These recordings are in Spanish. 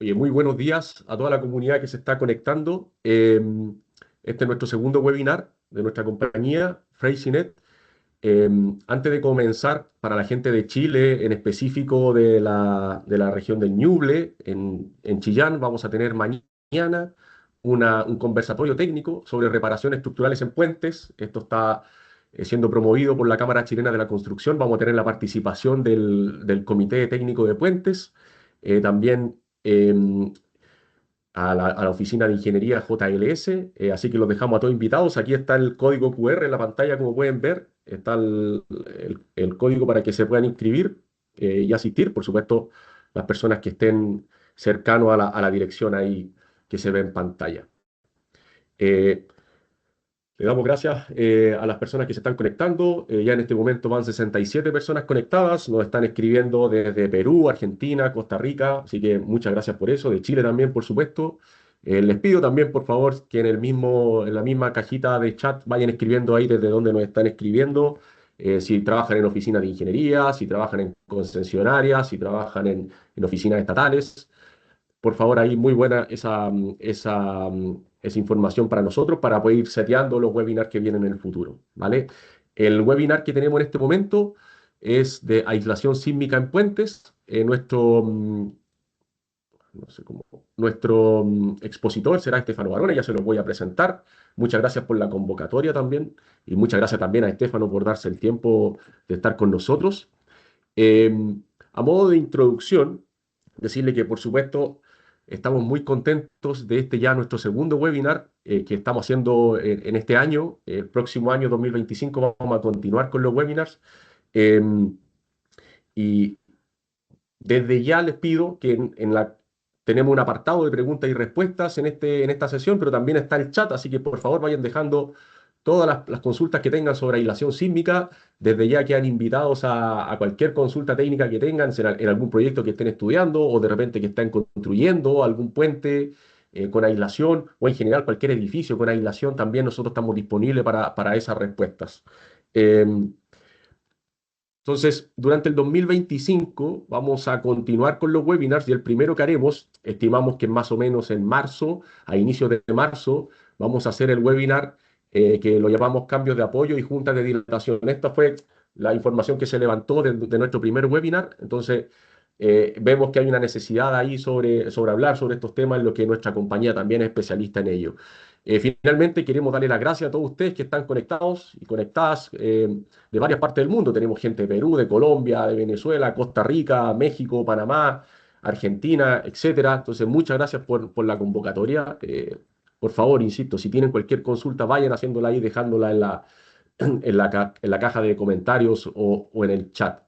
Oye, muy buenos días a toda la comunidad que se está conectando. Este es nuestro segundo webinar de nuestra compañía, Freycinet. Antes de comenzar, para la gente de Chile, en específico de la región del Ñuble, en Chillán, vamos a tener mañana un conversatorio técnico sobre reparaciones estructurales en puentes. Esto está siendo promovido por la Cámara Chilena de la Construcción. Vamos a tener la participación del Comité Técnico de Puentes. También a la oficina de ingeniería JLS, así que los dejamos a todos invitados. Aquí está el código QR en la pantalla, como pueden ver, está el código para que se puedan inscribir y asistir, por supuesto, las personas que estén cercanos a la dirección ahí que se ve en pantalla. Eh, Le damos gracias a las personas que se están conectando. Ya en este momento van 67 personas conectadas. Nos están escribiendo desde Perú, Argentina, Costa Rica. Así que muchas gracias por eso. De Chile también, por supuesto. Les pido también, por favor, que en la misma cajita de chat vayan escribiendo ahí desde donde nos están escribiendo. Si trabajan en oficinas de ingeniería, si trabajan en concesionarias, si trabajan en oficinas estatales. Por favor, ahí muy buena esa información para nosotros para poder ir seteando los webinars que vienen en el futuro, ¿vale? El webinar que tenemos en este momento es de aislación sísmica en puentes. No sé cómo, nuestro expositor será Estefano Barona, ya se los voy a presentar. Muchas gracias por la convocatoria también y muchas gracias también a Estefano por darse el tiempo de estar con nosotros. Eh, a modo de introducción, decirle que por supuesto estamos muy contentos de este ya nuestro segundo webinar que estamos haciendo en este año. El próximo año 2025 vamos a continuar con los webinars. Eh, y desde ya les pido que tenemos un apartado de preguntas y respuestas en esta sesión, pero también está el chat, así que por favor vayan dejando todas las consultas que tengan sobre aislación sísmica. Desde ya quedan invitados a cualquier consulta técnica que tengan en algún proyecto que estén estudiando o de repente que estén construyendo algún puente con aislación o en general cualquier edificio con aislación. También nosotros estamos disponibles para esas respuestas. Em, entonces, durante el 2025 vamos a continuar con los webinars y el primero que haremos, estimamos que más o menos en marzo, a inicios de marzo, vamos a hacer el webinar que lo llamamos cambios de apoyo y juntas de dilatación. Esta fue la información que se levantó de nuestro primer webinar. Entonces, vemos que hay una necesidad ahí sobre hablar sobre estos temas, en lo que nuestra compañía también es especialista en ello. Finalmente, queremos darle las gracias a todos ustedes que están conectados y conectadas de varias partes del mundo. Tenemos gente de Perú, de Colombia, de Venezuela, Costa Rica, México, Panamá, Argentina, etcétera. Entonces, muchas gracias por la convocatoria. Por favor, insisto, si tienen cualquier consulta, vayan haciéndola ahí, dejándola en la caja de comentarios o en el chat.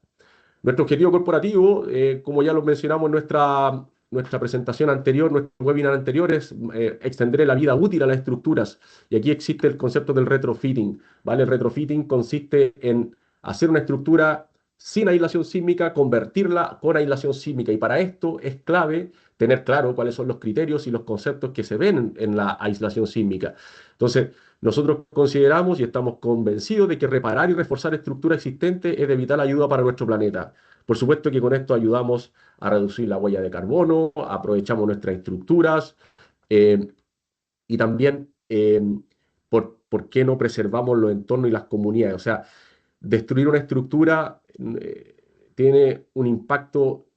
Nuestro objetivo corporativo, como ya lo mencionamos en nuestra presentación anterior, nuestro webinar anterior, es extender la vida útil a las estructuras. Y aquí existe el concepto del retrofitting, ¿vale? El retrofitting consiste en hacer una estructura sin aislación sísmica, convertirla con aislación sísmica. Y para esto es clave tener claro cuáles son los criterios y los conceptos que se ven en la aislación sísmica. Entonces, nosotros consideramos y estamos convencidos de que reparar y reforzar estructuras existentes es de vital ayuda para nuestro planeta. Por supuesto que con esto ayudamos a reducir la huella de carbono, aprovechamos nuestras estructuras eh, y también, ¿por qué no preservamos los entornos y las comunidades? O sea, destruir una estructura tiene un impacto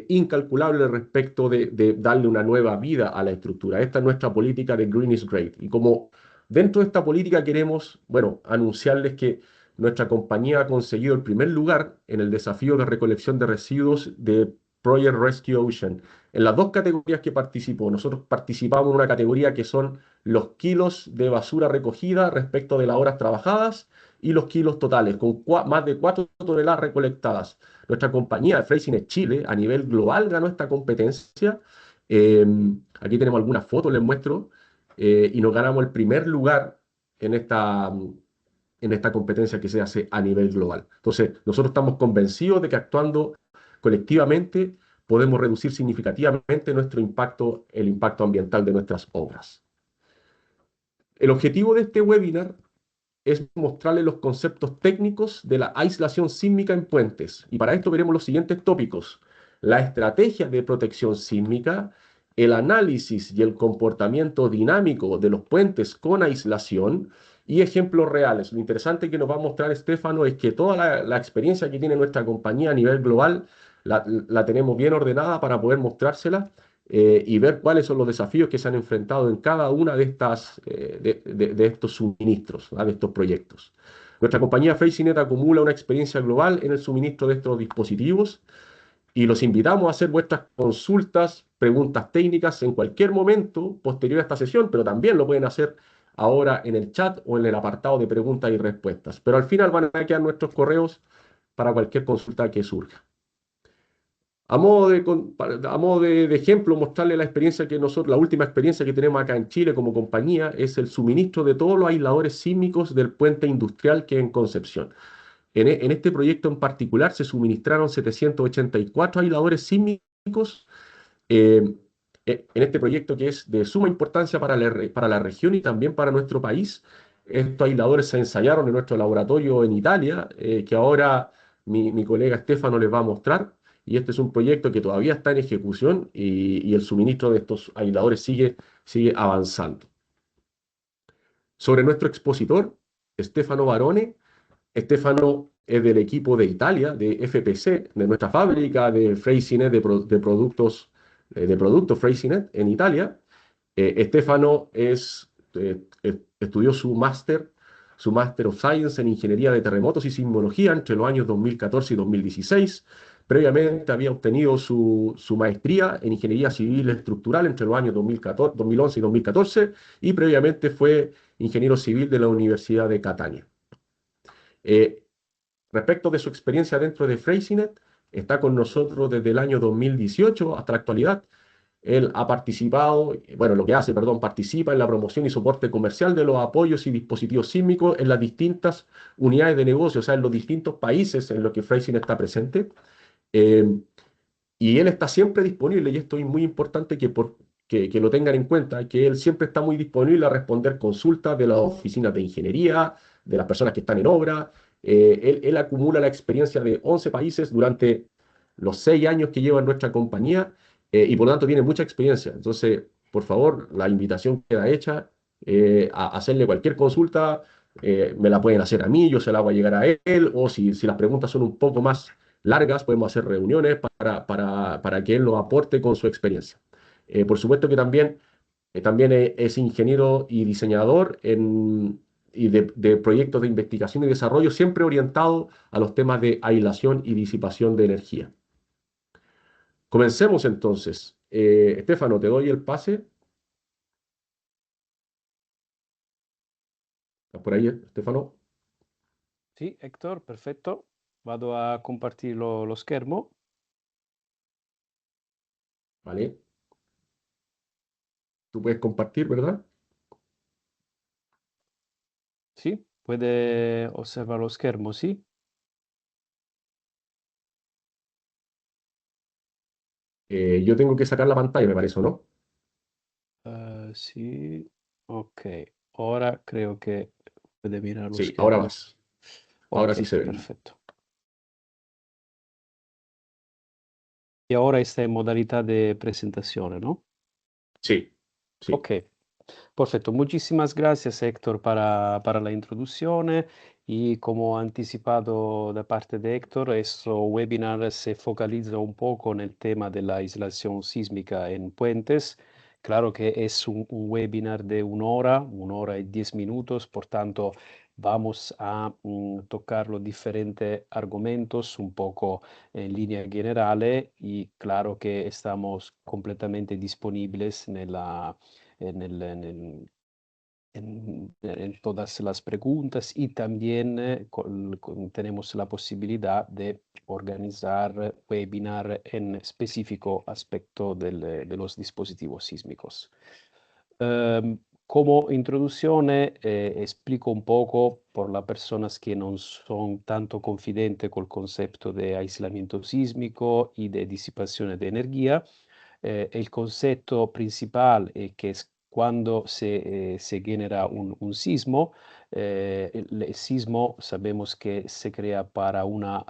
incalculable respecto de darle una nueva vida a la estructura. Esta es nuestra política de Green is Great. Y como dentro de esta política queremos, bueno, anunciarles que nuestra compañía ha conseguido el primer lugar en el desafío de recolección de residuos de Project Rescue Ocean. En las dos categorías que participó, nosotros participamos en una categoría que son los kilos de basura recogida respecto de las horas trabajadas y los kilos totales, con más de 4 toneladas recolectadas. Nuestra compañía, Freycinet Chile, a nivel global ganó esta competencia. Eh, Aquí tenemos algunas fotos, les muestro, y nos ganamos el primer lugar en esta competencia que se hace a nivel global. Entonces, nosotros estamos convencidos de que actuando colectivamente podemos reducir significativamente el impacto ambiental de nuestras obras. El objetivo de este webinar es mostrarles los conceptos técnicos de la aislación sísmica en puentes. Y para esto veremos los siguientes tópicos. la estrategia de protección sísmica, el análisis y el comportamiento dinámico de los puentes con aislación y ejemplos reales. Lo interesante que nos va a mostrar Estefano es que toda la experiencia que tiene nuestra compañía a nivel global la tenemos bien ordenada para poder mostrársela y ver cuáles son los desafíos que se han enfrentado en cada una de estas de estos suministros, ¿verdad? De estos proyectos. Nuestra compañía FraseNet acumula una experiencia global en el suministro de estos dispositivos y los invitamos a hacer vuestras consultas, preguntas técnicas en cualquier momento posterior a esta sesión, pero también lo pueden hacer ahora en el chat o en el apartado de preguntas y respuestas. Pero al final van a quedar nuestros correos para cualquier consulta que surja. A modo de ejemplo, mostrarle la experiencia que nosotros, la última experiencia que tenemos acá en Chile como compañía es el suministro de todos los aisladores sísmicos del puente industrial que hay en Concepción. En este proyecto en particular se suministraron 784 aisladores sísmicos eh, en este proyecto que es de suma importancia para la región y también para nuestro país. Estos aisladores se ensayaron en nuestro laboratorio en Italia, que ahora mi colega Estefano les va a mostrar. Y este es un proyecto que todavía está en ejecución y el suministro de estos aisladores sigue avanzando. Sobre nuestro expositor, Stefano Barone. Estefano es del equipo de Italia, de FPC, de nuestra fábrica de Freysinet, de productos Freysinet en Italia. Estefano estudió su Master of Science en Ingeniería de Terremotos y Sismología entre los años 2014 y 2016. Previamente había obtenido su maestría en Ingeniería Civil Estructural entre los años 2011 y 2014 y previamente fue ingeniero civil de la Universidad de Catania. Eh, Respecto de su experiencia dentro de Freysinet, está con nosotros desde el año 2018 hasta la actualidad. Él ha participado, bueno, lo que hace, perdón, participa en la promoción y soporte comercial de los apoyos y dispositivos sísmicos en las distintas unidades de negocio, o sea, en los distintos países en los que Freysinet está presente. Eh, y él está siempre disponible, y esto es muy importante que lo tengan en cuenta, que él siempre está muy disponible a responder consultas de las oficinas de ingeniería, de las personas que están en obra. Él acumula la experiencia de 11 países durante los 6 años que lleva en nuestra compañía y por lo tanto tiene mucha experiencia. Entonces, por favor, la invitación queda hecha a hacerle cualquier consulta. Me la pueden hacer a mí, yo se la hago a llegar a él, o si las preguntas son un poco más largas, podemos hacer reuniones para que él nos aporte con su experiencia. Por supuesto que también es ingeniero y diseñador de proyectos de investigación y desarrollo, siempre orientado a los temas de aislación y disipación de energía. Comencemos entonces. Estefano, te doy el pase. ¿Estás por ahí, Estefano? Sì, Hector, perfetto. Vado a compartire lo schermo. Vale. Tú puedes compartir, ¿verdad? Sì, puede osservare lo schermo, sì? Yo tengo que sacar la pantalla, me parece, ¿no? Sì, ok. Ora creo che puede mirar lo Sí, ahora schermo. vas. Ahora Ok, sí se ve. perfetto. Y ahora está en modalità de presentazione, ¿no? Sí, sí. Ok, perfecto. Muchísimas gracias, Héctor, para la introducción. Y como anticipado da parte de Héctor, este webinar se focaliza un poco en el tema de la aislación sísmica en puentes. Claro que es un webinar de 1 hora y 10 minutos, por tanto vamos a tocar los diferentes argumentos un poco en línea general y claro que estamos completamente disponibles en, el- en el- en todas las preguntas y también tenemos la posibilidad de organizar webinar en específico aspecto de los dispositivos sísmicos. Como introducción, explico un poco por las personas que no son tanto confidentes con el concepto de aislamiento sísmico y de disipación de energía. El concepto principal es que es cuando se genera un sismo, el sismo sabemos que se crea para una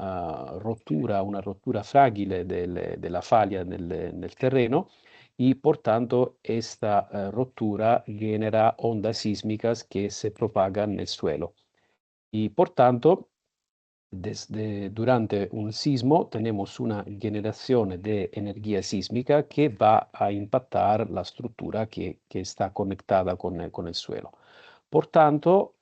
ruptura frágil de la falla en el terreno y por tanto esta ruptura genera ondas sísmicas que se propagan en el suelo. Y por tanto, durante un sismo tenemos una generación de energía sísmica que va a impactar la estructura que está conectada con el suelo. Por tanto,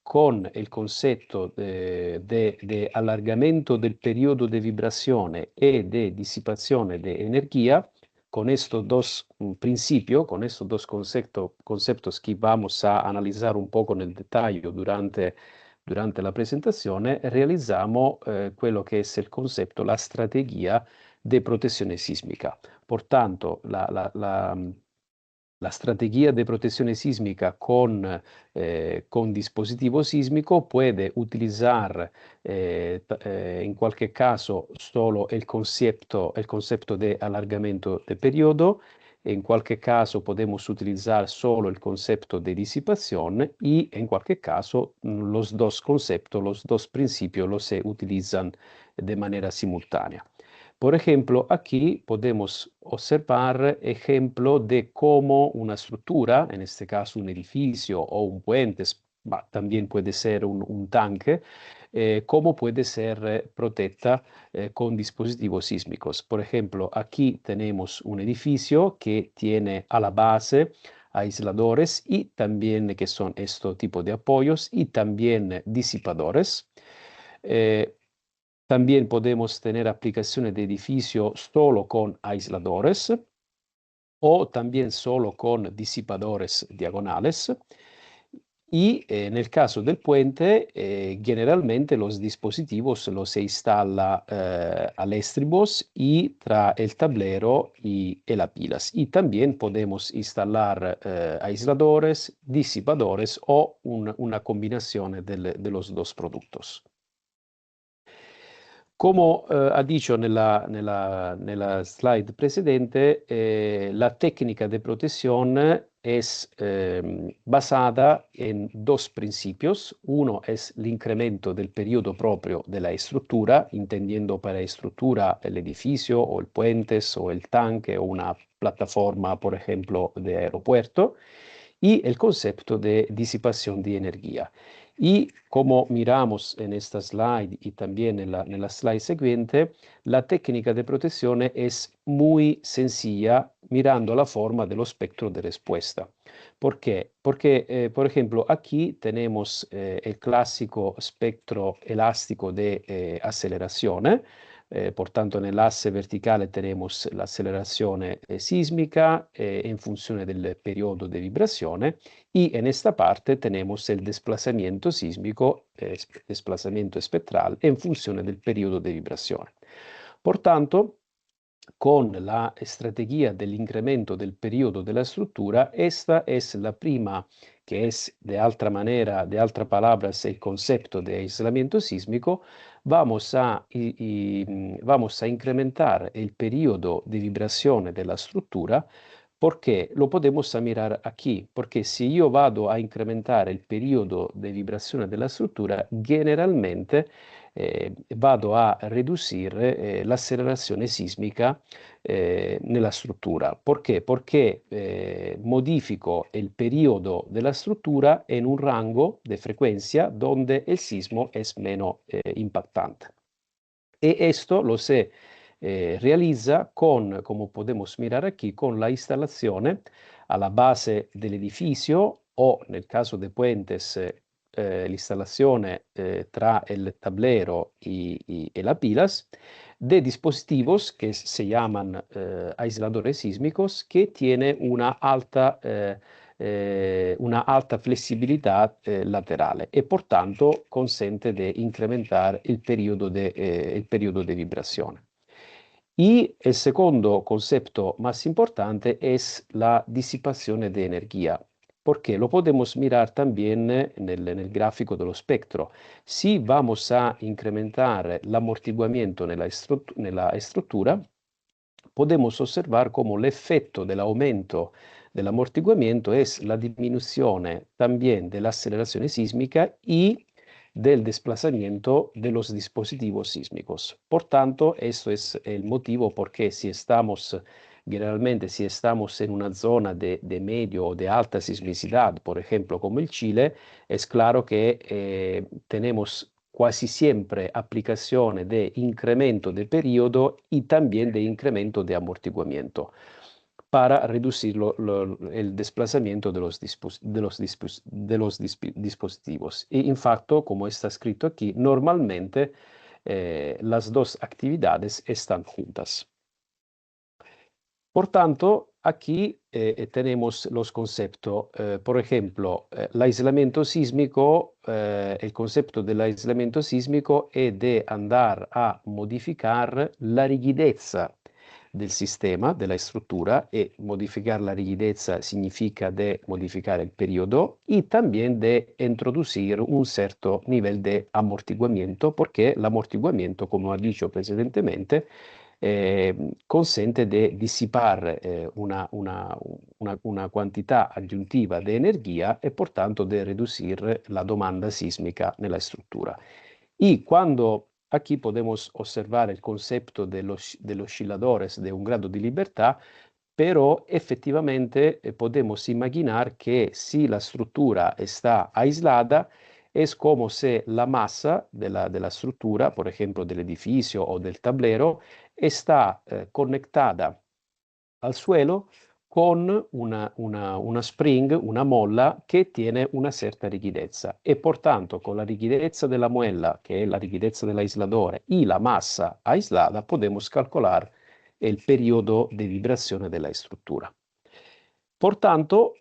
con el concepto de alargamiento del periodo de vibración y de disipación de energía, con estos dos principios, con estos dos conceptos que vamos a analizar un poco en el detalle durante la presentazione, realizziamo quello che è il concetto, la strategia di protezione sismica. Portanto, la strategia de protección sísmica con dispositivo sísmico puede utilizar en cualquier caso solo el concepto de alargamiento de periodo, en cualquier caso podemos utilizar solo el concepto de disipación y en cualquier caso los dos conceptos, los dos principios los se utilizan de manera simultánea. Por ejemplo, aquí podemos observar ejemplo de cómo una estructura, en este caso un edificio o un puente, también puede ser un tanque, cómo puede ser protecta con dispositivos sísmicos. Por ejemplo, aquí tenemos un edificio que tiene a la base aisladores y también que son este tipo de apoyos y también disipadores. También podemos tener aplicaciones de edificio solo con aisladores o también solo con disipadores diagonales. Y en el caso del puente, generalmente los dispositivos los se instala al estribos y tra el tablero y las pilas. Y también podemos instalar aisladores, disipadores o una combinación de los dos productos. Come ha dicho nella slide precedente, la técnica de protección es basada en dos principios. Uno es el incremento del periodo propio de la estructura, entendiendo para estructura el edificio o el puente o el tanque o una plataforma, por ejemplo, de aeropuerto, y el concepto de disipación de energía. Y como miramos en esta slide y también en la slide siguiente, la técnica de protección es muy sencilla mirando la forma del espectro de respuesta. ¿Por qué? Porque, por ejemplo, aquí tenemos el clásico espectro elástico de aceleración. Por tanto, en el asse verticale tenemos la aceleración sísmica en función del periodo de vibración y en esta parte tenemos el desplazamiento sísmico, desplazamiento espectral en función del periodo de vibración. Por tanto, con la estrategia dell'incremento del periodo della struttura, esta es la prima, que es de otra manera, de otras palabras, el concepto de aislamiento sísmico. Vamos a incrementar el periodo de vibración de la estructura. Porque lo podemos mirar aquí, porque si io vado a incrementare il periodo di vibrazione della struttura, generalmente vado a ridurre l'accelerazione sismica nella struttura. Perché? Perché modifico il periodo della struttura in un rango di frequenza dove il sismo è meno impattante. E esto lo se realizza con, como podemos mirar aquí, con la instalazione alla base dell'edificio o nel caso de puentes l'installazione tra el tablero y las pilas de dispositivos que se llaman aisladores sísmicos que tiene una alta flessibilità laterale e por tanto consente di incrementare il periodo di vibrazione. Y el segundo concepto más importante es la disipación de energía, porque lo podemos mirar también en el gráfico del espectro. Si vamos a incrementar el amortiguamiento en la estructura, podemos observar cómo el efecto del aumento del amortiguamiento es la disminución también de la aceleración sísmica y del desplazamiento de los dispositivos sísmicos. Por tanto, esto es el motivo por qué si estamos, generalmente, si estamos en una zona de medio o de alta sismicidad, por ejemplo, como el Chile, es claro que tenemos casi siempre aplicación de incremento de periodo y también de incremento de amortiguamiento para reducir el desplazamiento de los dispositivos. Y en facto, como está escrito aquí, normalmente las dos actividades están juntas. Por tanto, aquí tenemos los conceptos, por ejemplo, el aislamiento sísmico, el concepto del aislamiento sísmico es de andar a modificar la rigidezza del sistema, della struttura, e modificar la rigidezza significa de modificar el periodo y también de introducir un cierto nivel de amortiguamiento, porque el amortiguamiento, como ha dicho precedentemente, consente di dissipare una quantità aggiuntiva di energia e pertanto di ridurre la domanda sísmica nella struttura. Y cuando aquí podemos observar el concepto de los osciladores de un grado de libertad, pero efectivamente podemos imaginar que si la estructura está aislada, es como si la masa de la estructura, por ejemplo, del edificio o del tablero, está conectada al suelo con una spring, una molla che tiene una certa rigidezza e por tanto con la rigidezza della muella, che è la rigidezza dell'aisladore, y la massa aislada, podemos calcolar el periodo de vibrazione della struttura. Por tanto,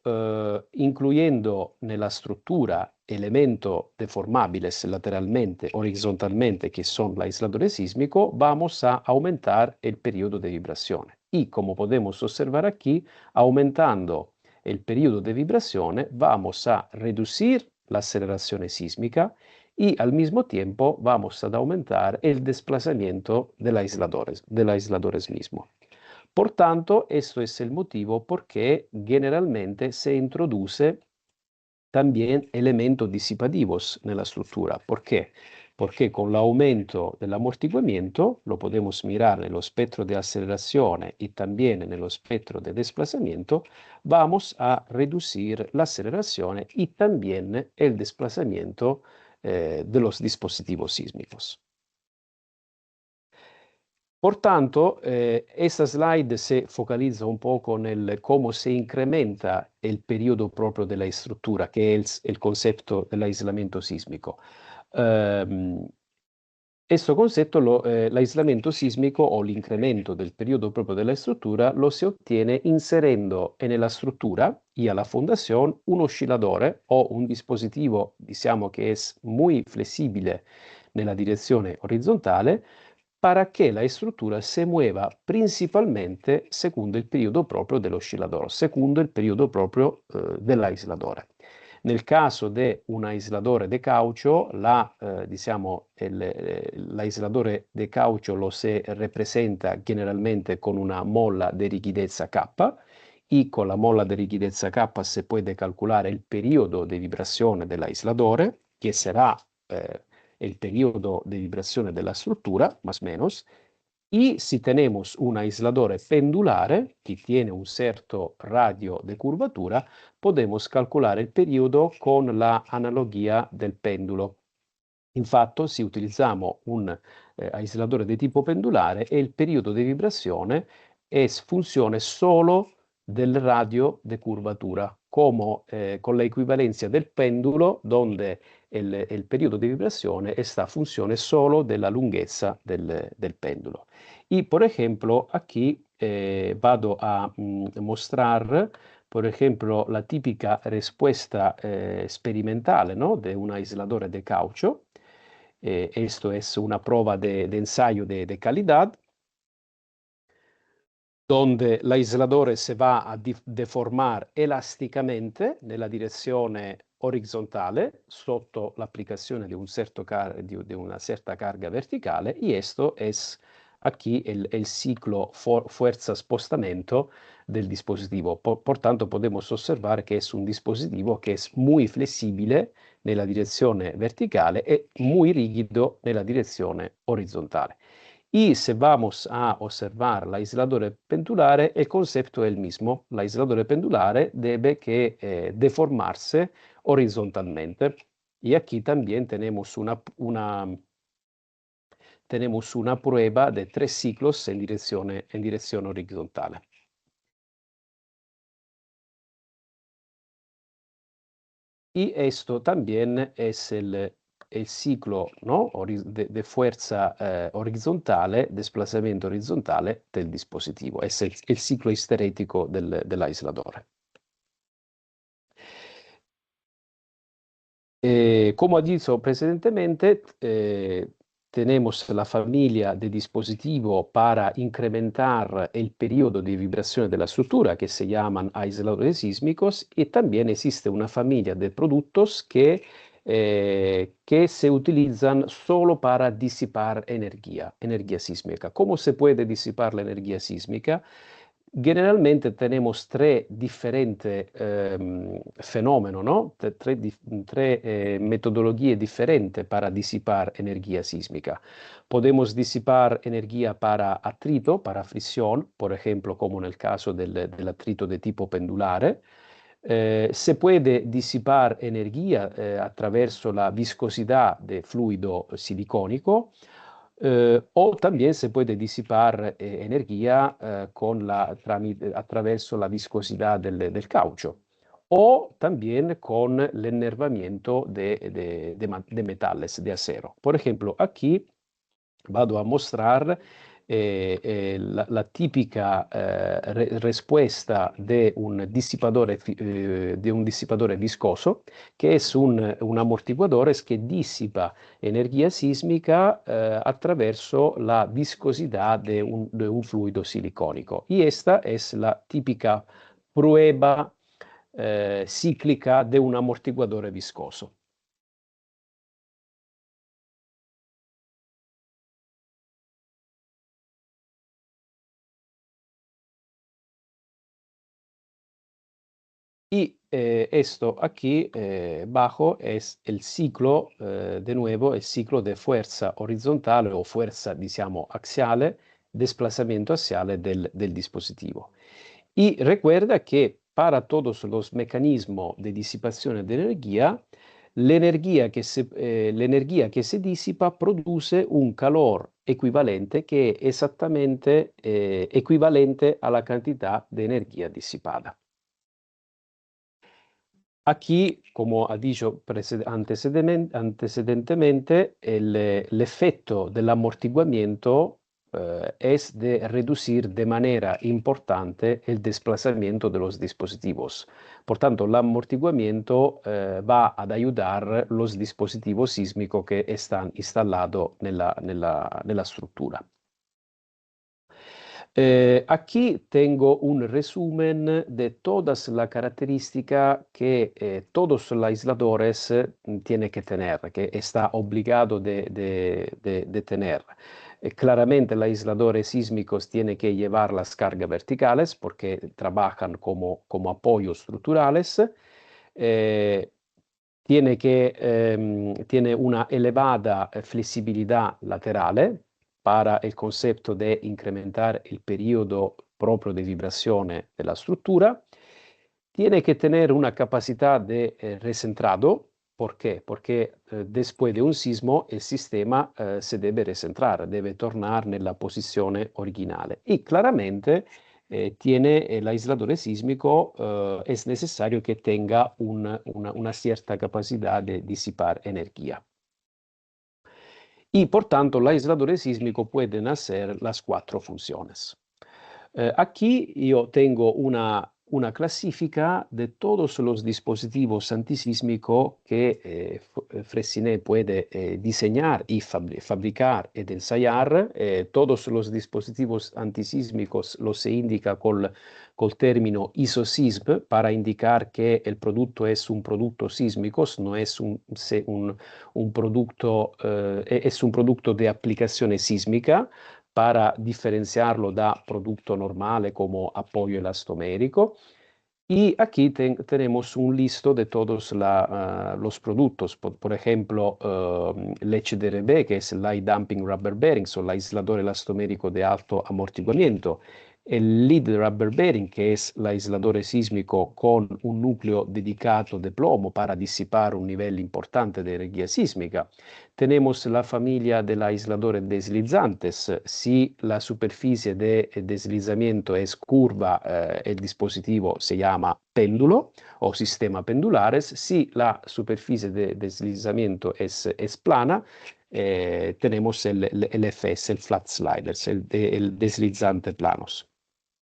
incluyendo nella struttura elementos deformables lateralmente, horizontalmente, que son el aislador sísmico, vamos a aumentar el periodo de vibración. Y como podemos observar aquí, aumentando el periodo de vibración, vamos a reducir la aceleración sísmica y al mismo tiempo vamos a aumentar el desplazamiento del aisladores mismo. Por tanto, esto es el motivo por qué generalmente se introduce también elementos disipativos en la estructura. ¿Por qué? Porque con el aumento del amortiguamiento, lo podemos mirar en el espectro de aceleración y también en el espectro de desplazamiento, vamos a reducir la aceleración y también el desplazamiento de los dispositivos sísmicos. Por tanto, esta slide se focalizza un poco nel cómo se incrementa el periodo proprio della struttura, che è il concetto dell'aislamento sismico. Questo concetto, l'aislamento sismico o l'incremento del periodo proprio della struttura lo si ottiene inserendo nella struttura y a la fondación un osciladore o un dispositivo, diciamo che è muy flessibile nella direzione orizzontale, para que la estructura se mueva principalmente secondo il periodo proprio dell'oscilladore, secondo il periodo proprio dell'aislatore. Nel caso di un aislatore di caucho, l'aislatore di caucho lo si rappresenta generalmente con una molla di rigidezza K, y con la molla di rigidezza K si può calcolare il periodo di vibrazione dell'aislatore, che sarà el periodo de vibración de la estructura, más o menos, y si tenemos un aislador pendular que tiene un cierto radio de curvatura, podemos calcular el periodo con la analogía del péndulo. Infatti, si utilizziamo un aislatore di tipo pendolare, il periodo di vibrazione è funzione solo del radio di curvatura, come con l'equivalenza del pendulo, dove il periodo di vibrazione sta funzione solo della lunghezza del pendulo. E, per esempio, qui vado a mostrare, per esempio, la tipica risposta sperimentale, no? di un aislatore di caucho. Esto es una prueba de ensayo de calidad, donde el aislador se va a deformar elásticamente nella direzione orizzontale sotto l'applicazione di una certa carga verticale, y esto es aquí el ciclo fuerza-spostamiento del dispositivo. Por tanto, podemos observar que es un dispositivo que es muy flexible nella direzione verticale e muy rígido nella direzione orizzontale. Y si vamos a observar el aislador pendular, el concepto es el mismo. El aislador pendular debe deformarse horizontalmente. Y aquí también tenemos una prueba de 3 ciclos en dirección horizontal. Y esto también es el ciclo, ¿no? de fuerza horizontal, desplazamiento horizontal del dispositivo. Es el ciclo histerético del aislador. Como he dicho precedentemente, tenemos la familia de dispositivos para incrementar el periodo de vibración de la estructura que se llaman aisladores sísmicos, y también existe una familia de productos que se utilizan solo para disipar energía sísmica. ¿Cómo se puede disipar la energía sísmica? Generalmente tenemos tres diferentes fenómenos, ¿no? Tres metodologías diferentes para disipar energía sísmica. Podemos disipar energía para atrito, para fricción, por ejemplo, como en el caso del atrito de tipo pendulare. Se puede disipar energía attraverso la viscosidad del fluido silicónico. O también se puede disipar energía attraverso la viscosidad del caucho, o también con el enervamiento de metales, de acero. Por ejemplo, aquí vado a mostrar la típica respuesta de un disipador viscoso, que es un amortiguador que disipa energía sísmica attraverso la viscosidad de un fluido silicónico. Y esta es la típica prueba cíclica de un amortiguador viscoso. Y esto aquí bajo es el ciclo, de nuevo, el ciclo de fuerza horizontal o fuerza, digamos, axial, desplazamiento axial del dispositivo. Y recuerda que para todos los mecanismos de disipación de energía, l'energia che si disipa produce un calor equivalente che è esattamente equivalente alla quantità di energia dissipata. Aquí, como ha dicho antecedentemente, el efecto del amortiguamiento es de reducir de manera importante el desplazamiento de los dispositivos. Por tanto, el amortiguamiento va a ayudar los dispositivos sísmicos que están instalados nella estructura. Aquí tengo un resumen de todas las características que todos los aisladores tienen que tener, que está obligado de tener. Claramente, los aisladores sísmicos tienen que llevar las cargas verticales porque trabajan como apoyos estructurales. Tiene una elevada flexibilidad lateral para el concepto de incrementar el periodo propio de vibración de la estructura. Tiene que tener una capacidad de recentrado. ¿Por qué? Porque después de un sismo el sistema se debe recentrar, debe tornar nella posizione originale. Y claramente tiene el aislador sísmico, es necesario que tenga una cierta capacidad de disipar energía. Y por tanto, el aislador sísmico pueden hacer las 4 funciones. Aquí yo tengo una clasifica de todos los dispositivos antisísmicos que Freyssinet puede diseñar y fabricar y ensayar. Todos los dispositivos antisísmicos los se indica col término ISOSISM para indicar que el producto es un producto sísmico, no es un producto, es un producto de aplicación sísmica. para diferenciarlo da producto normale como apoyo elastomérico. Y aquí tenemos un listo de todos los productos, por ejemplo, l'HDRB, que es el Light Damping Rubber Bearings o el aislador elastomérico de alto amortiguamiento, el Lead Rubber Bearing, que es el aislador sísmico con un núcleo dedicado de plomo para disipar un nivel importante de energía sísmica. Tenemos la familia de aisladores deslizantes. Si la superficie de deslizamiento es curva, el dispositivo se llama péndulo o sistema pendulares. Si la superficie de deslizamiento es plana, tenemos el FS, el flat sliders, el deslizante planos.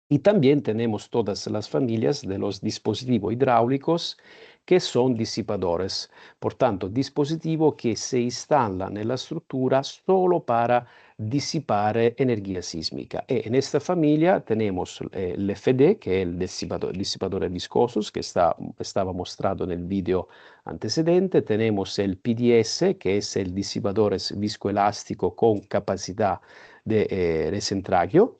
Y también tenemos todas las familias de los dispositivos hidráulicos que son disipadores. Por tanto, dispositivo que se instalan en la estructura solo para disipar energía sísmica. En esta familia tenemos el FD, que es el disipador viscosos, que estaba mostrado en el video antecedente. Tenemos el PDS, que es el disipador viscoelástico con capacidad de recentragio.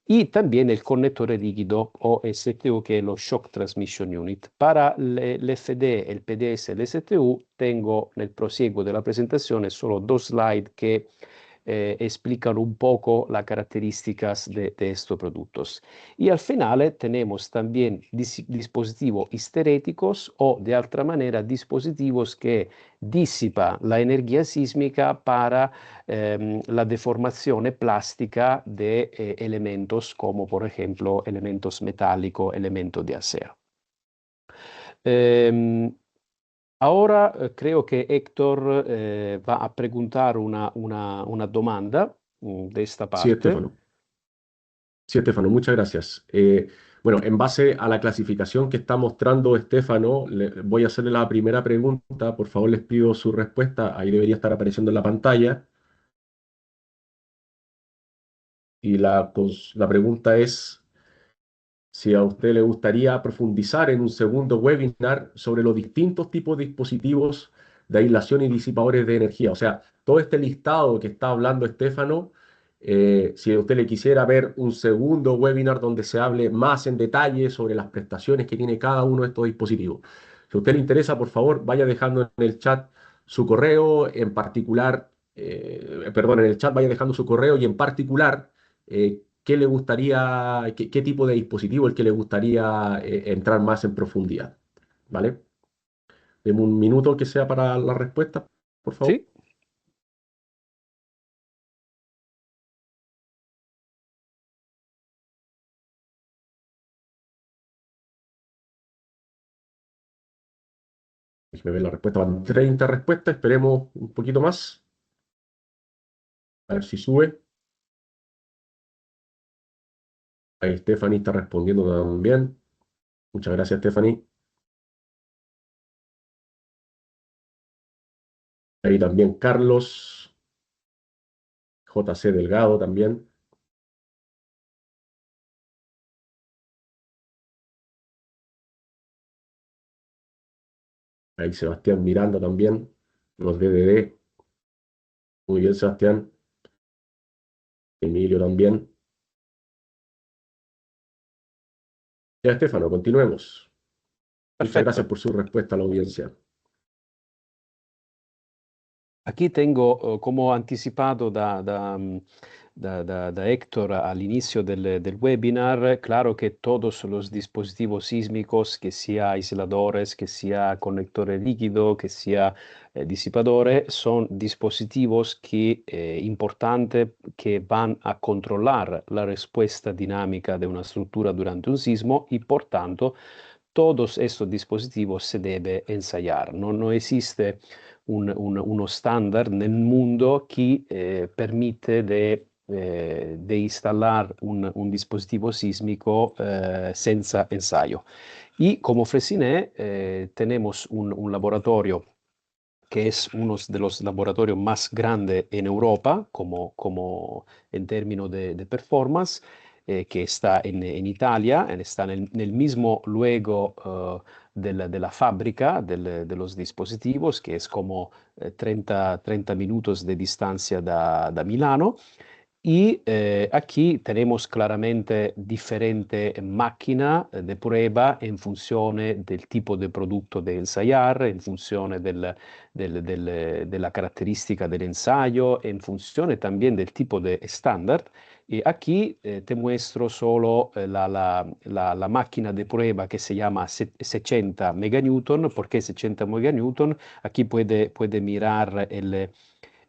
Y también el conector líquido o STU, que es el Shock Transmission Unit. Para el FD, el PDS y el STU tengo en el prosieguo de la presentación solo dos slides que explican un poco las características de estos productos. Y al final tenemos también dispositivos histeréticos o de otra manera dispositivos que disipan la energía sísmica para la deformación plástica de elementos como por ejemplo elementos metálicos, elementos de acero. Ahora creo que Héctor va a preguntar una demanda de esta Sí, parte. Estefano. Sí, Estefano, muchas gracias. Bueno, en base a la clasificación que está mostrando Estefano, voy a hacerle la primera pregunta. Por favor, les pido su respuesta. Ahí debería estar apareciendo en la pantalla. Y la pregunta es si a usted le gustaría profundizar en un segundo webinar sobre los distintos tipos de dispositivos de aislación y disipadores de energía. O sea, todo este listado que está hablando Estefano, si a usted le quisiera ver un segundo webinar donde se hable más en detalle sobre las prestaciones que tiene cada uno de estos dispositivos. Si a usted le interesa, por favor, vaya dejando en el chat su correo, en particular, perdón, en el chat vaya dejando su correo y en particular qué le gustaría, qué tipo de dispositivo el que le gustaría entrar más en profundidad. ¿Vale? Deme un minuto que sea para la respuesta, por favor. Sí, Déjeme ver la respuesta. Van 30 respuestas. Esperemos un poquito más. A ver si sube. Ahí Stephanie está respondiendo también. Muchas gracias, Stephanie. Ahí también Carlos. JC Delgado también. Ahí Sebastián Miranda también. Los DDD. Muy bien, Sebastián. Emilio también. Ya, Estefano, continuemos. Muchas gracias perfecto. por su respuesta a la audiencia. Aquí tengo, como anticipado da Héctor al inicio del webinar, claro que todos los dispositivos sísmicos, que sea aisladores, que sea conectores líquido, que sea disipadores, son dispositivos importantes que van a controlar la respuesta dinámica de una estructura durante un sismo y por tanto todos estos dispositivos se debe ensayar. No existe uno estándar en el mundo que permite de instalar un dispositivo sísmico sin ensayo. Y como Fresinet tenemos un laboratorio que es uno de los laboratorios más grandes en Europa, como en términos de performance, que está en Italia, está en el mismo luego de la fábrica de los dispositivos, que es como 30 minutos de distancia da Milano. Y aquí tenemos claramente diferentes máquinas de prueba en función del tipo de producto de ensayar, en función de la característica del ensayo, en función también del tipo de estándar. Y aquí te muestro solo la máquina de prueba que se llama 60 meganewton. ¿Por qué 60 meganewton? Aquí puede mirar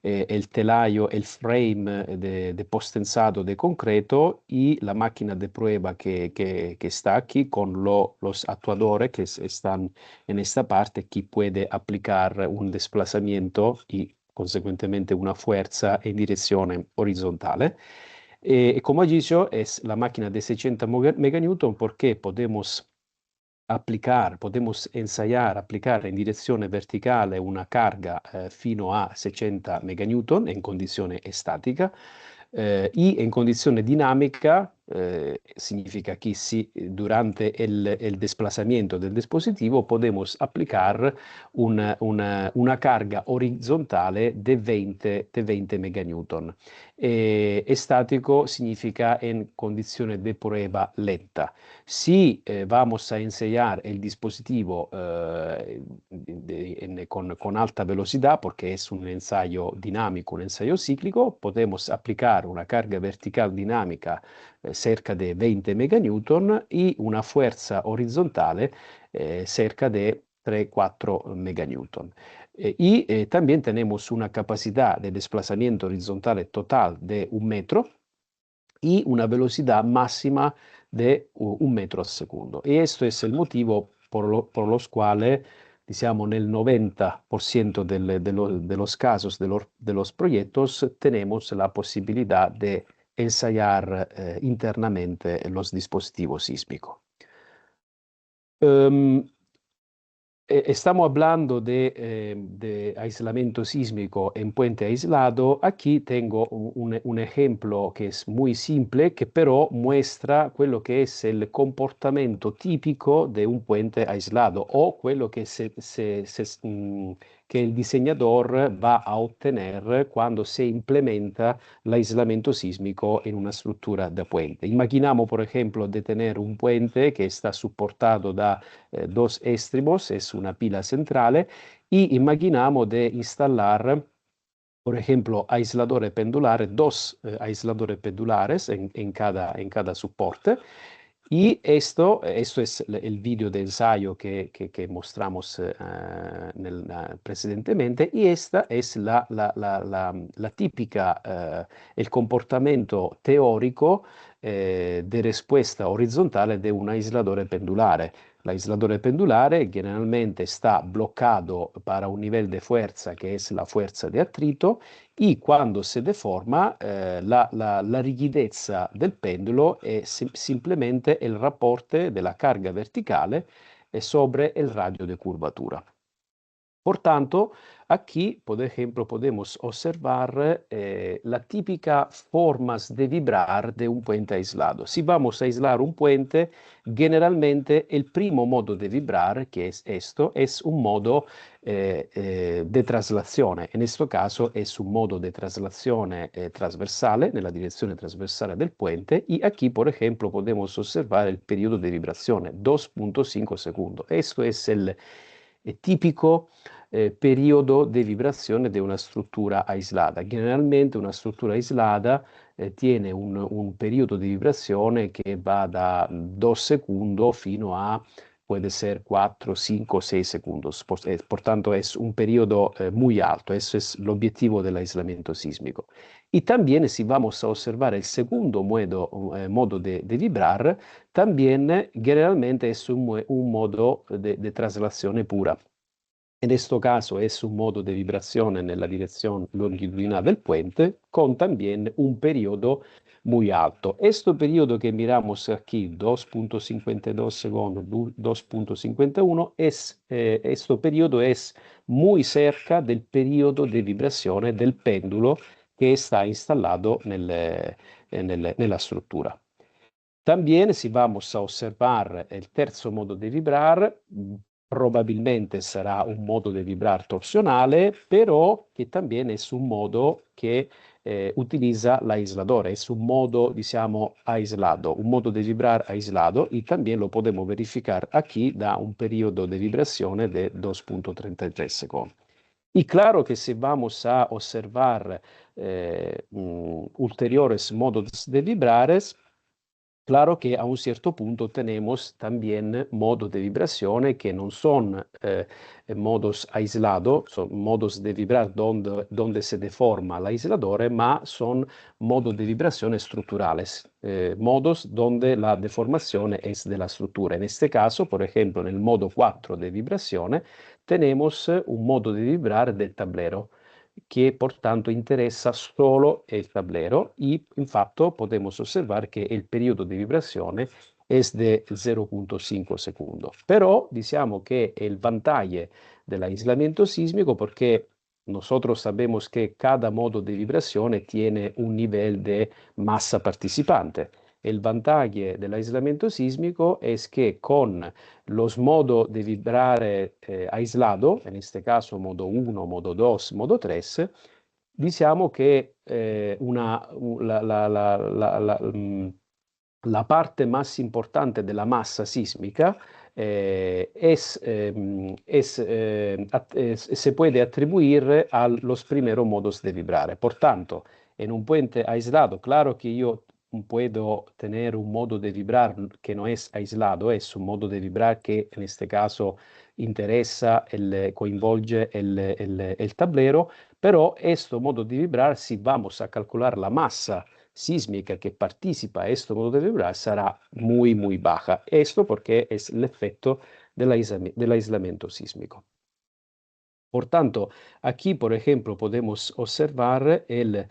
el telayo, el frame de postensado de concreto y la máquina de prueba que está aquí con los actuadores que están en esta parte, que puede aplicar un desplazamiento y consecuentemente una fuerza en dirección horizontal. Como he dicho, es la máquina de 60 meganewton porque podemos ensayar, aplicar en dirección vertical una carga fino a 60 meganewton en condizione estática y en condizione dinámica, significa que si durante el desplazamiento del dispositivo podemos aplicar una carga horizontale de 20 meganewton. Estático significa en condizione de prueba lenta. Si vamos a ensayar el dispositivo con alta velocidad, porque es un ensayo dinámico, un ensayo cíclico, podemos aplicar una carga vertical dinámica cerca de 20 meganewton y una fuerza horizontal cerca de 3-4 meganewton. Y también tenemos una capacidad de desplazamiento horizontal total de 1 metro y una velocidad máxima de 1 metro al segundo. Y esto es el motivo por los cuales, diciamo, nel 90% de los casos de los proyectos tenemos la posibilidad de ensayar internamente los dispositivos sísmicos. Estamos hablando de aislamiento sísmico en puente aislado. Aquí tengo un ejemplo que es muy simple, que pero muestra quello que es el comportamiento típico de un puente aislado o quello que el diseñador va a obtener cuando se implementa l'aislamiento sísmico en una estructura de puente. Imaginamos, por ejemplo, de tener un puente que está soportado da dos extremos, es una pila central, y imaginamos de instalar, por ejemplo, aisladores pendulares, dos aisladores pendulares en cada soporte. Y esto es el video de ensayo que mostramos precedentemente, y esta es la típica, el comportamiento teórico de respuesta horizontal de un aislador pendular. L'aislador pendulare generalmente está bloccado para un nivel de fuerza que es la fuerza de atrito y cuando se deforma la rigidezza del péndulo es simplemente el reporte de la carga verticale sobre el radio de curvatura. Por tanto, aquí, por ejemplo, podemos observar la típica formas de vibrar de un puente aislado. Si vamos a aislar un puente, generalmente el primo modo de vibrar, que es esto, es un modo de traslazione. En este caso es un modo de traslazione transversale, nella direzione trasversale del puente, y aquí, por ejemplo, podemos observar el periodo de vibrazione, 2.5 segundos. Esto es el típico periodo de vibrazione di una struttura aislata. Generalmente una struttura aislata tiene un periodo di vibrazione che va da 2 secondi fino a puede ser 4, 5, 6 segundos. Por tanto, es un periodo muy alto. Eso es el objetivo del aislamiento sísmico. Y también, si vamos a observar el segundo modo de vibrar, también generalmente es un modo de traslazione pura. En este caso es un modo de vibración en la dirección longitudinal del puente con también un periodo muy alto. Este periodo que miramos aquí, 2.52 segundos, 2.51, este periodo es muy cerca del periodo de vibración del péndulo que está instalado nella estructura. También, si vamos a observar el terzo modo de vibrar, probabilmente será un modo de vibrar torsionale, pero que también es un modo que utiliza l'aislador. Es un modo, digamos, aislado, un modo de vibrar aislado, y también lo podemos verificar aquí da un periodo de vibración de 2.33 segundos. Y claro que si vamos a observar ulteriores modos de vibrar, claro que a un cierto punto tenemos también modos de vibración que no son modos aislados, son modos de vibrar donde se deforma el aislador, ma son modos de vibración estructurales, modos donde la deformación es de la estructura. En este caso, por ejemplo, en el modo 4 de vibración, tenemos un modo de vibrar del tablero, que por tanto interesa solo el tablero, y en facto podemos observar que el periodo de vibración es de 0.5 segundos. Pero diciamo que el vantaggio del aislamiento sísmico, porque nosotros sabemos que cada modo de vibración tiene un nivel de masa participante. El vantaggio del aislamiento sísmico es que con los modos de vibrar aislado, en este caso modo 1, modo 2, modo 3, diciamo che la parte más importante de la masa sísmica se puede atribuir a los primeros modos de vibrar. Por tanto, en un puente aislado, claro que yo puedo tener un modo de vibrar que no es aislado, es un modo de vibrar que en este caso interesa, coinvolge el tablero, pero este modo de vibrar, si vamos a calcular la masa sísmica que participa a este modo de vibrar, será muy, muy baja. Esto porque es el efecto del aislamiento sísmico. Por tanto, aquí, por ejemplo, podemos observar el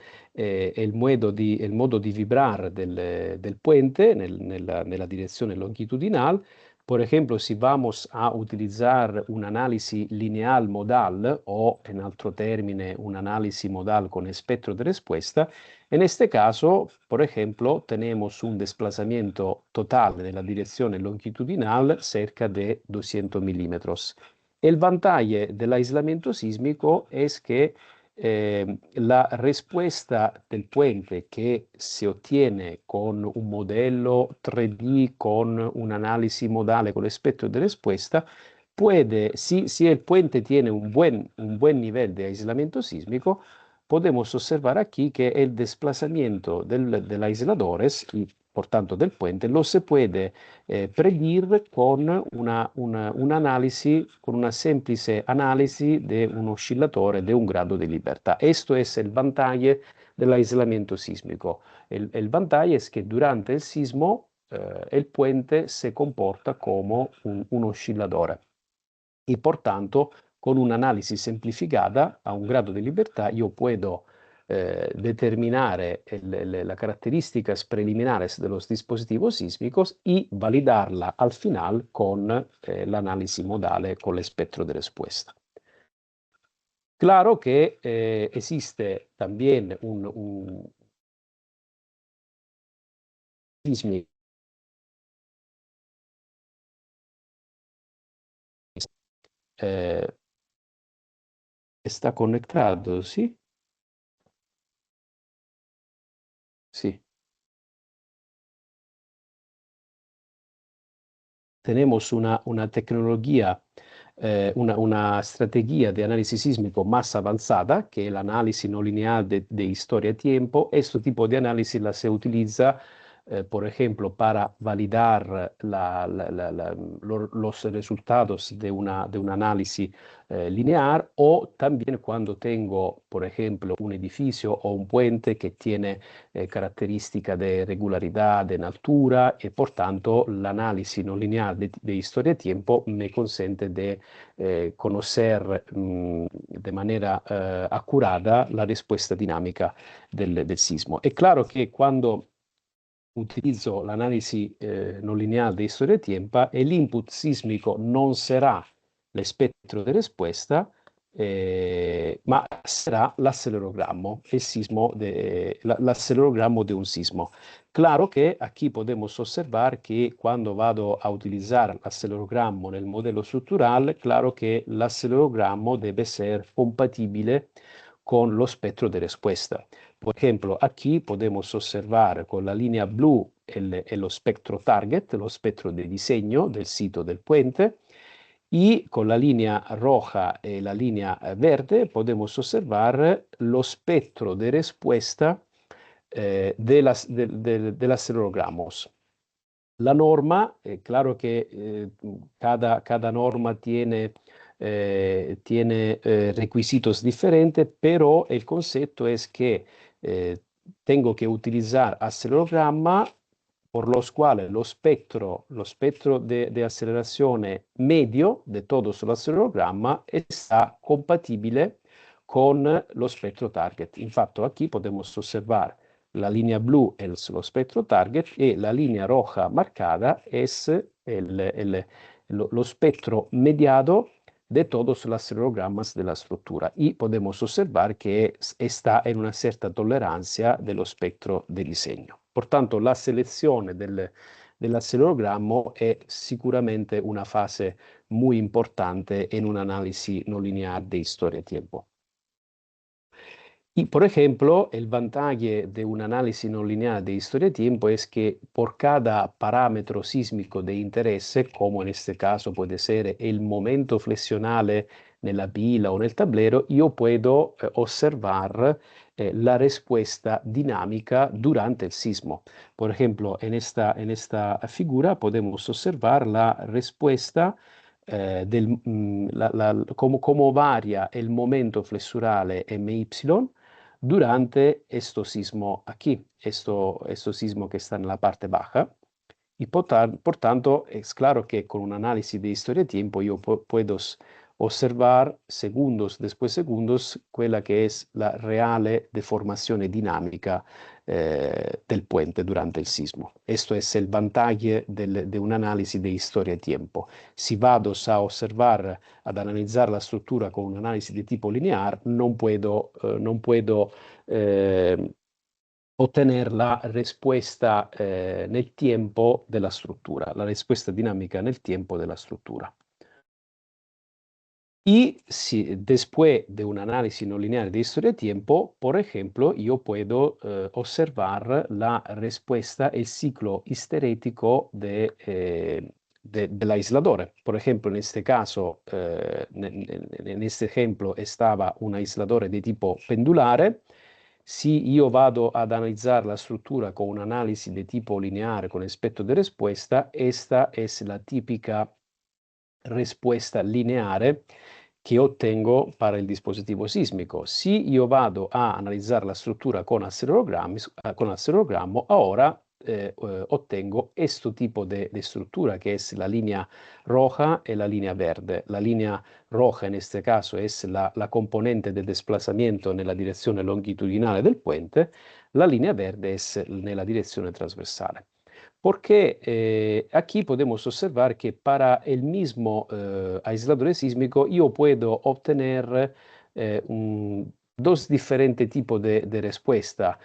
modo di vibrar del puente nella direzione longitudinal. Por ejemplo, si vamos a utilizar un análisis lineal modal, o en otro término, un análisis modal con espectro de respuesta, en este caso, por ejemplo, tenemos un desplazamiento total nella direzione longitudinal cerca de 200 milímetros. El vantaggio del aislamiento sísmico es que la respuesta del puente que se ottiene con un modello 3D, con un análisis modale con espectro de respuesta, puede, si el puente tiene un buen nivel de aislamiento sísmico, podemos observar aquí que el desplazamiento del aisladores, y por tanto del puente, lo se puede predir con un análisis, con una semplice análisis de un oscilador de un grado de libertad. Esto es el vantaggio del aislamiento sísmico. El vantaggio es que durante el sismo el puente se comporta como un oscilador, y por tanto con una análisis simplificada a un grado de libertad yo puedo determinar las características preliminares de los dispositivos sísmicos y validarla al final con el análisis modale con el espectro de respuesta. Claro que existe también un sísmico está conectado, ¿sí? Sí. Tenemos una tecnología, una estrategia de análisis sísmico más avanzada, que el análisis no lineal de historia-tiempo. Este tipo de análisis se utiliza, por ejemplo, para validar los resultados de un análisis lineal, o también cuando tengo, por ejemplo, un edificio o un puente que tiene características de regularidad en altura, y por tanto el análisis no lineal de historia-tiempo me consente de conocer de manera accurata la respuesta dinámica del sismo. È claro che quando utilizzo l'analisi non lineare di storia-tiempo, e l'input sismico non sarà l'espectro di risposta, ma sarà l'accelerogrammo, l'accelerogrammo di un sismo. Claro que aquí podemos observar que cuando vado a utilizar el acelerogramo nel modello estructural, claro que el acelerogramo debe ser compatible con lo espectro de respuesta. Por ejemplo, aquí podemos observar con la línea blu el espectro target, lo espectro de diseño del sitio del puente, y con la línea roja y la línea verde podemos observar lo espectro de respuesta de los acelerogramos. La norma, claro que cada norma tiene requisitos diferentes, pero el concepto es que tengo que utilizar acelerograma por los cuales lo espectro de aceleración medio de todos los acelerogramas está compatible con lo espectro target. Infatti, aquí podemos observar la línea blu es lo espectro target y la línea roja marcada es lo espectro mediado de todos los acelerogramas de la estructura. Y podemos observar que está en una cierta tolerancia del espectro de diseño. Por tanto, la selección del acelerogramo è sicuramente una fase muy importante en un análisis no lineal de historia-tiempo. Y, por ejemplo, el vantaggio de un análisis no lineal de historia-tiempo es que por cada parámetro sísmico de interés, como en este caso puede ser el momento flexionale nella pila o nel tablero, io puedo observar la respuesta dinámica durante el sismo. Por ejemplo, en esta figura podemos observar la respuesta cómo varia el momento flexurale MY durante este sismo aquí, este sismo que está en la parte baja. Y por tanto, es claro que con un análisis de historia-tiempo yo puedo observar segundos después segundos quella que es la reale deformazione dinamica del puente durante il sismo. Esto es el vantaggio de un análisis de historia-tiempo. Si vado a observar, ad analizzare la struttura con un análisis di tipo lineare, non puedo ottener la respuesta nel tiempo della struttura, la respuesta dinámica nel tiempo della struttura. Y si después de un análisis no lineal de historia-tiempo, por ejemplo, yo puedo observar la respuesta, el ciclo histerético del aislador. Por ejemplo, en este caso, en este ejemplo estaba un aislador de tipo pendulare. Si io vado ad analizzare la struttura con un'analisi di tipo lineare con aspetto di risposta, esta es la típica respuesta lineare che ottengo para il dispositivo sismico. Si io vado a analizzare la struttura con acelerogrammo, ora ottengo questo tipo di struttura che è la linea roja e la linea verde. La linea roja in questo caso è la componente del desplazamiento nella direzione longitudinale del puente, la linea verde è nella direzione trasversale. Porque aquí podemos observar que para el mismo aislador sísmico yo puedo obtener dos diferentes tipos de respuesta.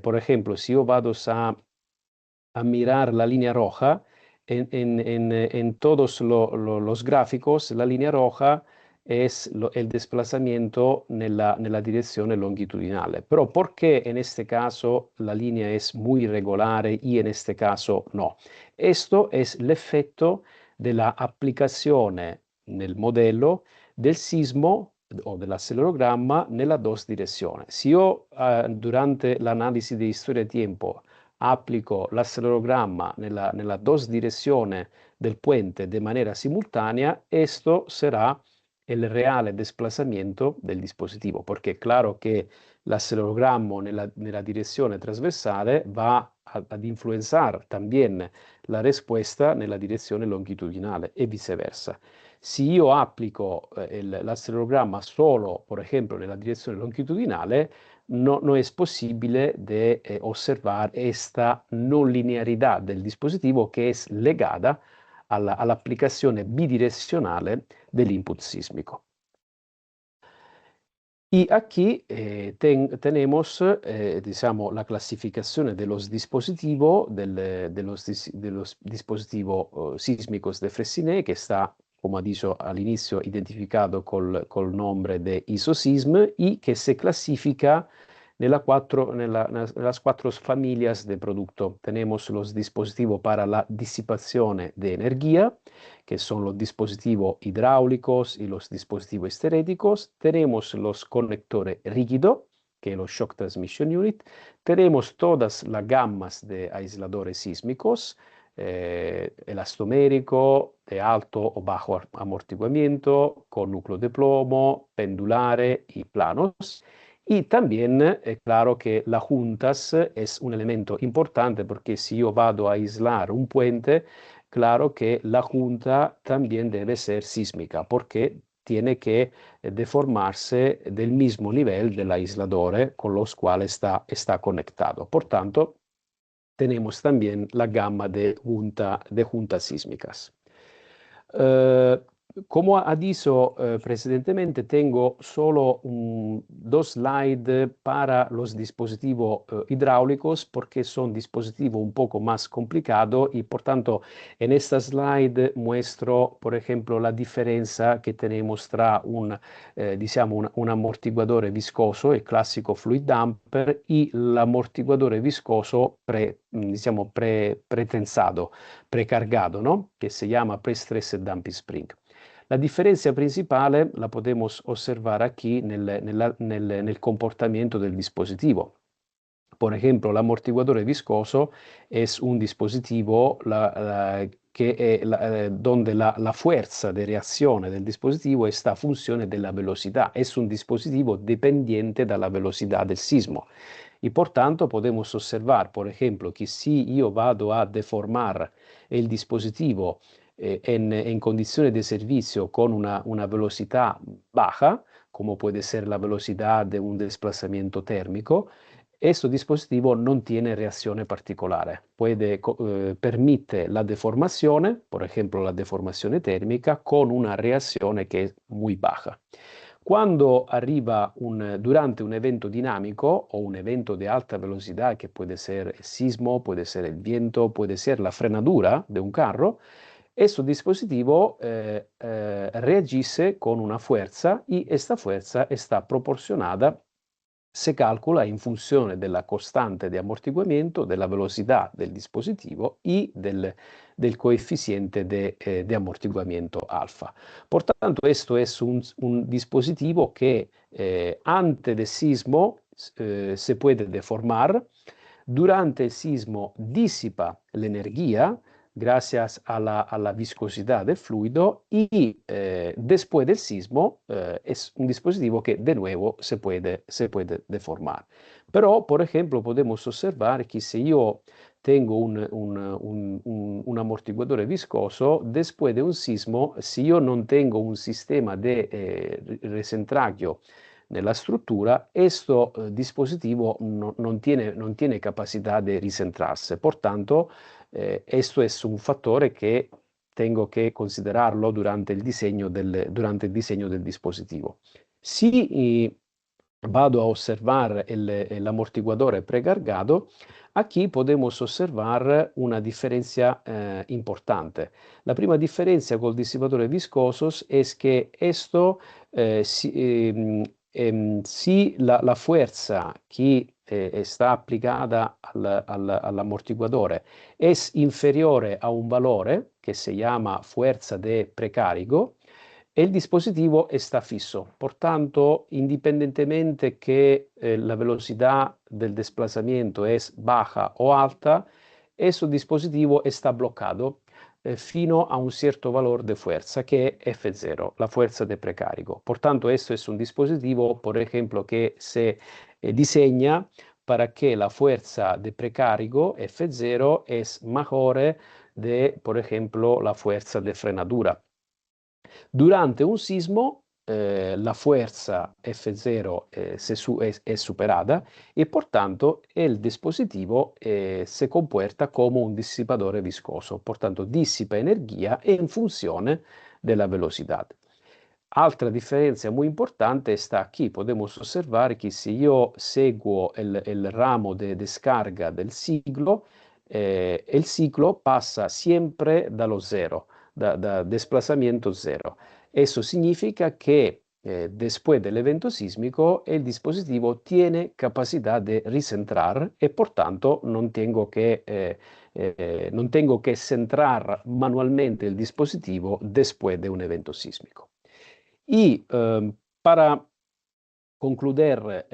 Por ejemplo, si yo vado a mirar la línea roja, en todos los gráficos, la línea roja es el desplazamiento nella direzione longitudinale. Però perché in este caso la linea es muy irregolare y en este caso no? Esto es l'effetto della applicazione nel modello del sismo o dell'accelerogramma nella dos direzione. Se io durante l'analisi di storia-tiempo applico l'accelerogramma nella dos direzione del puente de manera simultanea, esto será el reale desplazamiento del dispositivo, porque è chiaro che l'accelerogramma nella direzione trasversale va ad influenzare también la respuesta nella direzione longitudinale e viceversa. Se io applico l'accelerogramma solo, per esempio, nella direzione longitudinale, no es posible de observar esta non linearidad del dispositivo que es legada alla applicazione bidirezionale dell'input sísmico. Y aquí tenemos, digamos, la clasificación de los dispositivos, de los dispositivos sísmicos de Freycinet, que está como ha dicho al inicio, identificado col nombre de ISOSISM y que se clasifica en las cuatro familias de producto. Tenemos los dispositivos para la disipación de energía, que son los dispositivos hidráulicos y los dispositivos estéticos. Tenemos los conectores rígidos, que es los Shock Transmission Unit. Tenemos todas las gamas de aisladores sísmicos, elastomérico, de alto o bajo amortiguamiento, con núcleo de plomo, pendulares y planos. Y también, claro que las juntas es un elemento importante porque si yo vado a aislar un puente, claro que la junta también debe ser sísmica porque tiene que deformarse del mismo nivel del aislador con los cuales está conectado. Por tanto, tenemos también la gama de juntas sísmicas. Eh, Como ha dicho precedentemente, tengo solo dos slides para los dispositivos hidráulicos porque son dispositivos un poco más complicados y por tanto en esta slide muestro, por ejemplo, la diferencia que tenemos tra un amortiguador viscoso, el clásico fluid damper, y l'amortiguador viscoso pretensado, precargado, ¿no? Que se llama Pre-Stressed Dumping Spring. La diferencia principal la podemos observar aquí nel comportamiento del dispositivo. Por ejemplo, l'amortiguador viscoso es un dispositivo donde la fuerza de reacción del dispositivo está a función de la velocidad. Es un dispositivo dependiente de la velocidad del sismo. Y por tanto podemos observar, por ejemplo, que si yo vado a deformar el dispositivo en condiciones de servicio con una velocidad baja, como puede ser la velocidad de un desplazamiento térmico, este dispositivo no tiene reacción particular. Permite la deformación, por ejemplo la deformación térmica, con una reacción que es muy baja. Quando arriva durante un evento dinámico o un evento de alta velocidad, que puede ser el sismo, puede ser el viento, puede ser la frenadura de un carro, este dispositivo reagisce con una fuerza y esta fuerza está proporcionada, se calcula in funzione della costante di amortiguamiento, della velocità del dispositivo y del coeficiente de amortiguamiento alfa. Por tanto, esto es un dispositivo que antes del sismo se puede deformar, durante el sismo disipa la energía gracias a la viscosidad del fluido y después del sismo es un dispositivo que de nuevo se puede deformar. Pero, por ejemplo, podemos observar que si yo tengo un amortiguador viscoso, después de un sismo, si yo no tengo un sistema de recentraggio nella struttura, questo dispositivo non tiene capacità di ricentrarsi. Por tanto, questo è un fattore che tengo che considerarlo durante il disegno del dispositivo. Si vado a observar el amortiguador precargado, aquí podemos observar una diferencia importante. La prima differenza col dissipatore viscosos es que esto, si la fuerza que está aplicada al amortiguador es inferiore a un valore que se llama fuerza de precargo, el dispositivo está fisso. Por tanto, independientemente que la velocidad del desplazamiento es baja o alta, ese dispositivo está bloccado fino a un cierto valor de fuerza, que es F0, la fuerza de precargo. Por tanto, esto es un dispositivo, por ejemplo, que se diseña para que la fuerza de precargo F0 es mayor de, por ejemplo, la fuerza de frenadura. Durante un sismo, la fuerza F0 es superada y por tanto el dispositivo se comporta como un disipador viscoso, por tanto disipa energía en función de la velocidad. Altra differenza muy importante está aquí. Podemos observar que si yo seguo el ramo de descarga del ciclo, el ciclo pasa siempre da lo cero, desplazamiento cero. Eso significa que después del evento sísmico el dispositivo tiene capacidad de recentrar y por tanto no tengo que centrar manualmente el dispositivo después de un evento sísmico. Y para concluir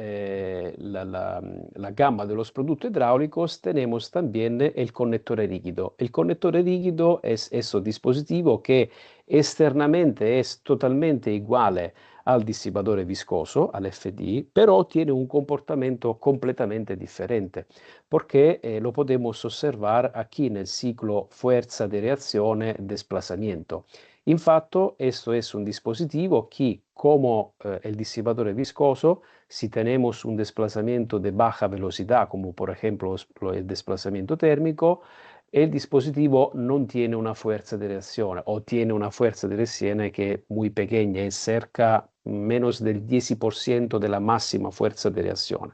la gama de los productos hidráulicos, tenemos también el conector rígido. El conector rígido es ese dispositivo que externamente es totalmente igual al disipador viscoso, al FD, pero tiene un comportamiento completamente diferente, porque lo podemos observar aquí en el ciclo fuerza de reacción desplazamiento. Infatti, esto es un dispositivo que, como el disipador viscoso, si tenemos un desplazamiento de baja velocidad, como por ejemplo el desplazamiento térmico, el dispositivo no tiene una fuerza de reacción o tiene una fuerza de reacción que es muy pequeña, es cerca menos del 10% de la máxima fuerza de reacción.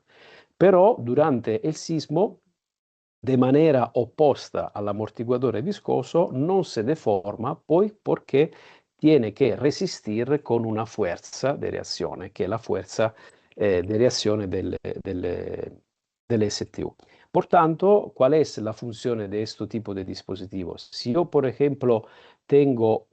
Pero durante el sismo, de manera opposta all'amortiguatore viscoso, non se deforma poi perché tiene che resistir con una fuerza de reacción, che è la fuerza de reacción del STU. Por tanto, ¿cuál es la función de este tipo de dispositivos? Si yo, por ejemplo, tengo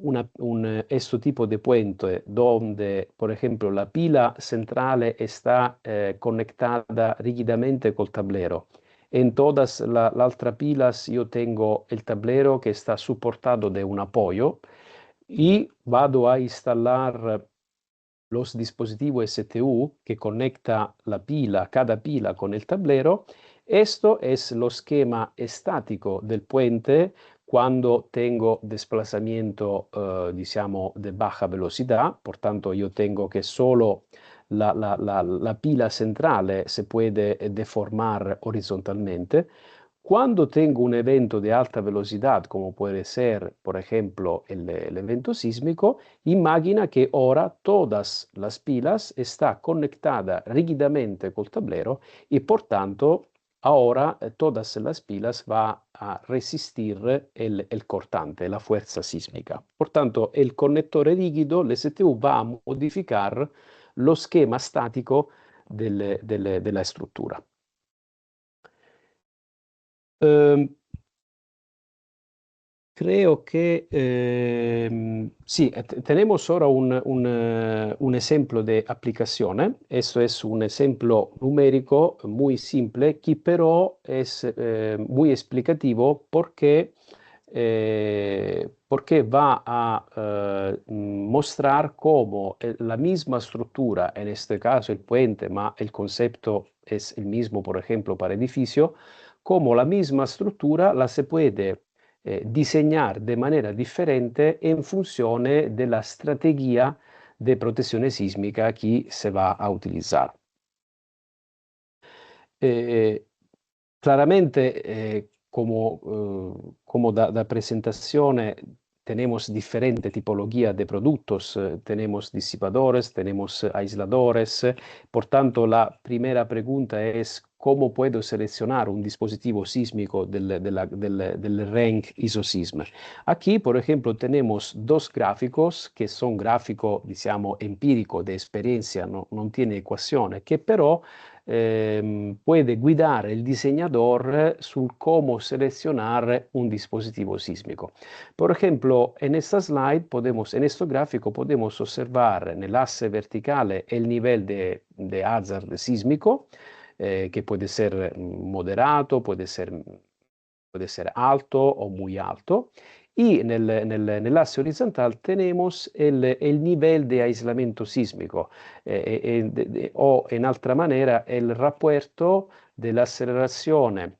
este tipo de puente donde, por ejemplo, la pila central está conectada rígidamente col tablero. En todas las otras pilas yo tengo el tablero que está soportado de un apoyo y vado a instalar los dispositivos STU que conecta cada pila con el tablero. Esto es el esquema estático del puente cuando tengo desplazamiento, de baja velocidad. Por tanto, yo tengo que solo la pila central se puede deformar horizontalmente. Cuando tengo un evento de alta velocidad, como puede ser, por ejemplo, el evento sísmico, imagina que ahora todas las pilas están conectadas rígidamente col tablero y por tanto ahora todas las pilas van a resistir el cortante, la fuerza sísmica. Por tanto, el conector rígido, el STU, va a modificar lo esquema estático de la estructura. Creo que sí, tenemos ahora un ejemplo de aplicación. Esto es un ejemplo numérico muy simple que pero es muy explicativo porque va a mostrar cómo la misma estructura, en este caso el puente, ma el concepto es el mismo, por ejemplo, para edificio, cómo la misma estructura la se puede diseñar de manera diferente en función de la estrategia de protección sísmica que se va a utilizar. Claramente, como da presentación, tenemos diferentes tipologías de productos, tenemos disipadores, tenemos aisladores, por tanto la primera pregunta es ¿cómo puedo seleccionar un dispositivo sísmico del range ISOSISM? Aquí, por ejemplo, tenemos dos gráficos que son gráficos, digamos, empíricos de experiencia, no tiene ecuaciones, que pero puede guidar el diseñador sul cómo seleccionar un dispositivo sísmico. Por ejemplo, en esta slide en este gráfico podemos observar en el axe vertical el nivel de hazard sísmico, que puede ser moderato, puede ser alto o muy alto. Y en el axe horizontal tenemos el nivel de aislamiento sísmico o en otra manera el repuesto de la aceleración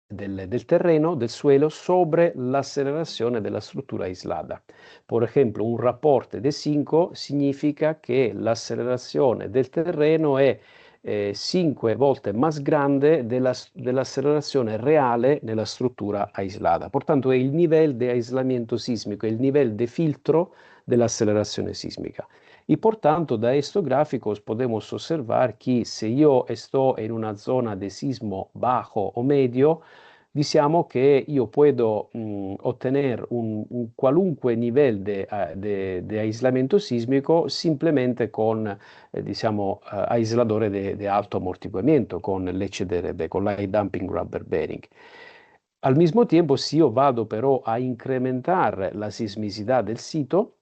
del terreno, del suelo, sobre la aceleración de la estructura aislada. Por ejemplo, un reporte de 5 significa que la aceleración del terreno es 5 volte más grande de la aceleración real nella struttura aislada. Por tanto, è il livello di aislamiento sísmico, il livello di filtro della acelerazione sísmica. Y por tanto, da estos gráficos podemos observar que si yo estoy en una zona de sismo bajo o medio, diciamo che io puedo ottenere un qualunque livello di aislamento sismico simplemente con, diciamo, aisladore di alto ammortiguamiento, con l'HDRB, con l'High Damping Rubber Bearing. Al mismo tiempo, si io vado però a incrementare la sismicidad del sito,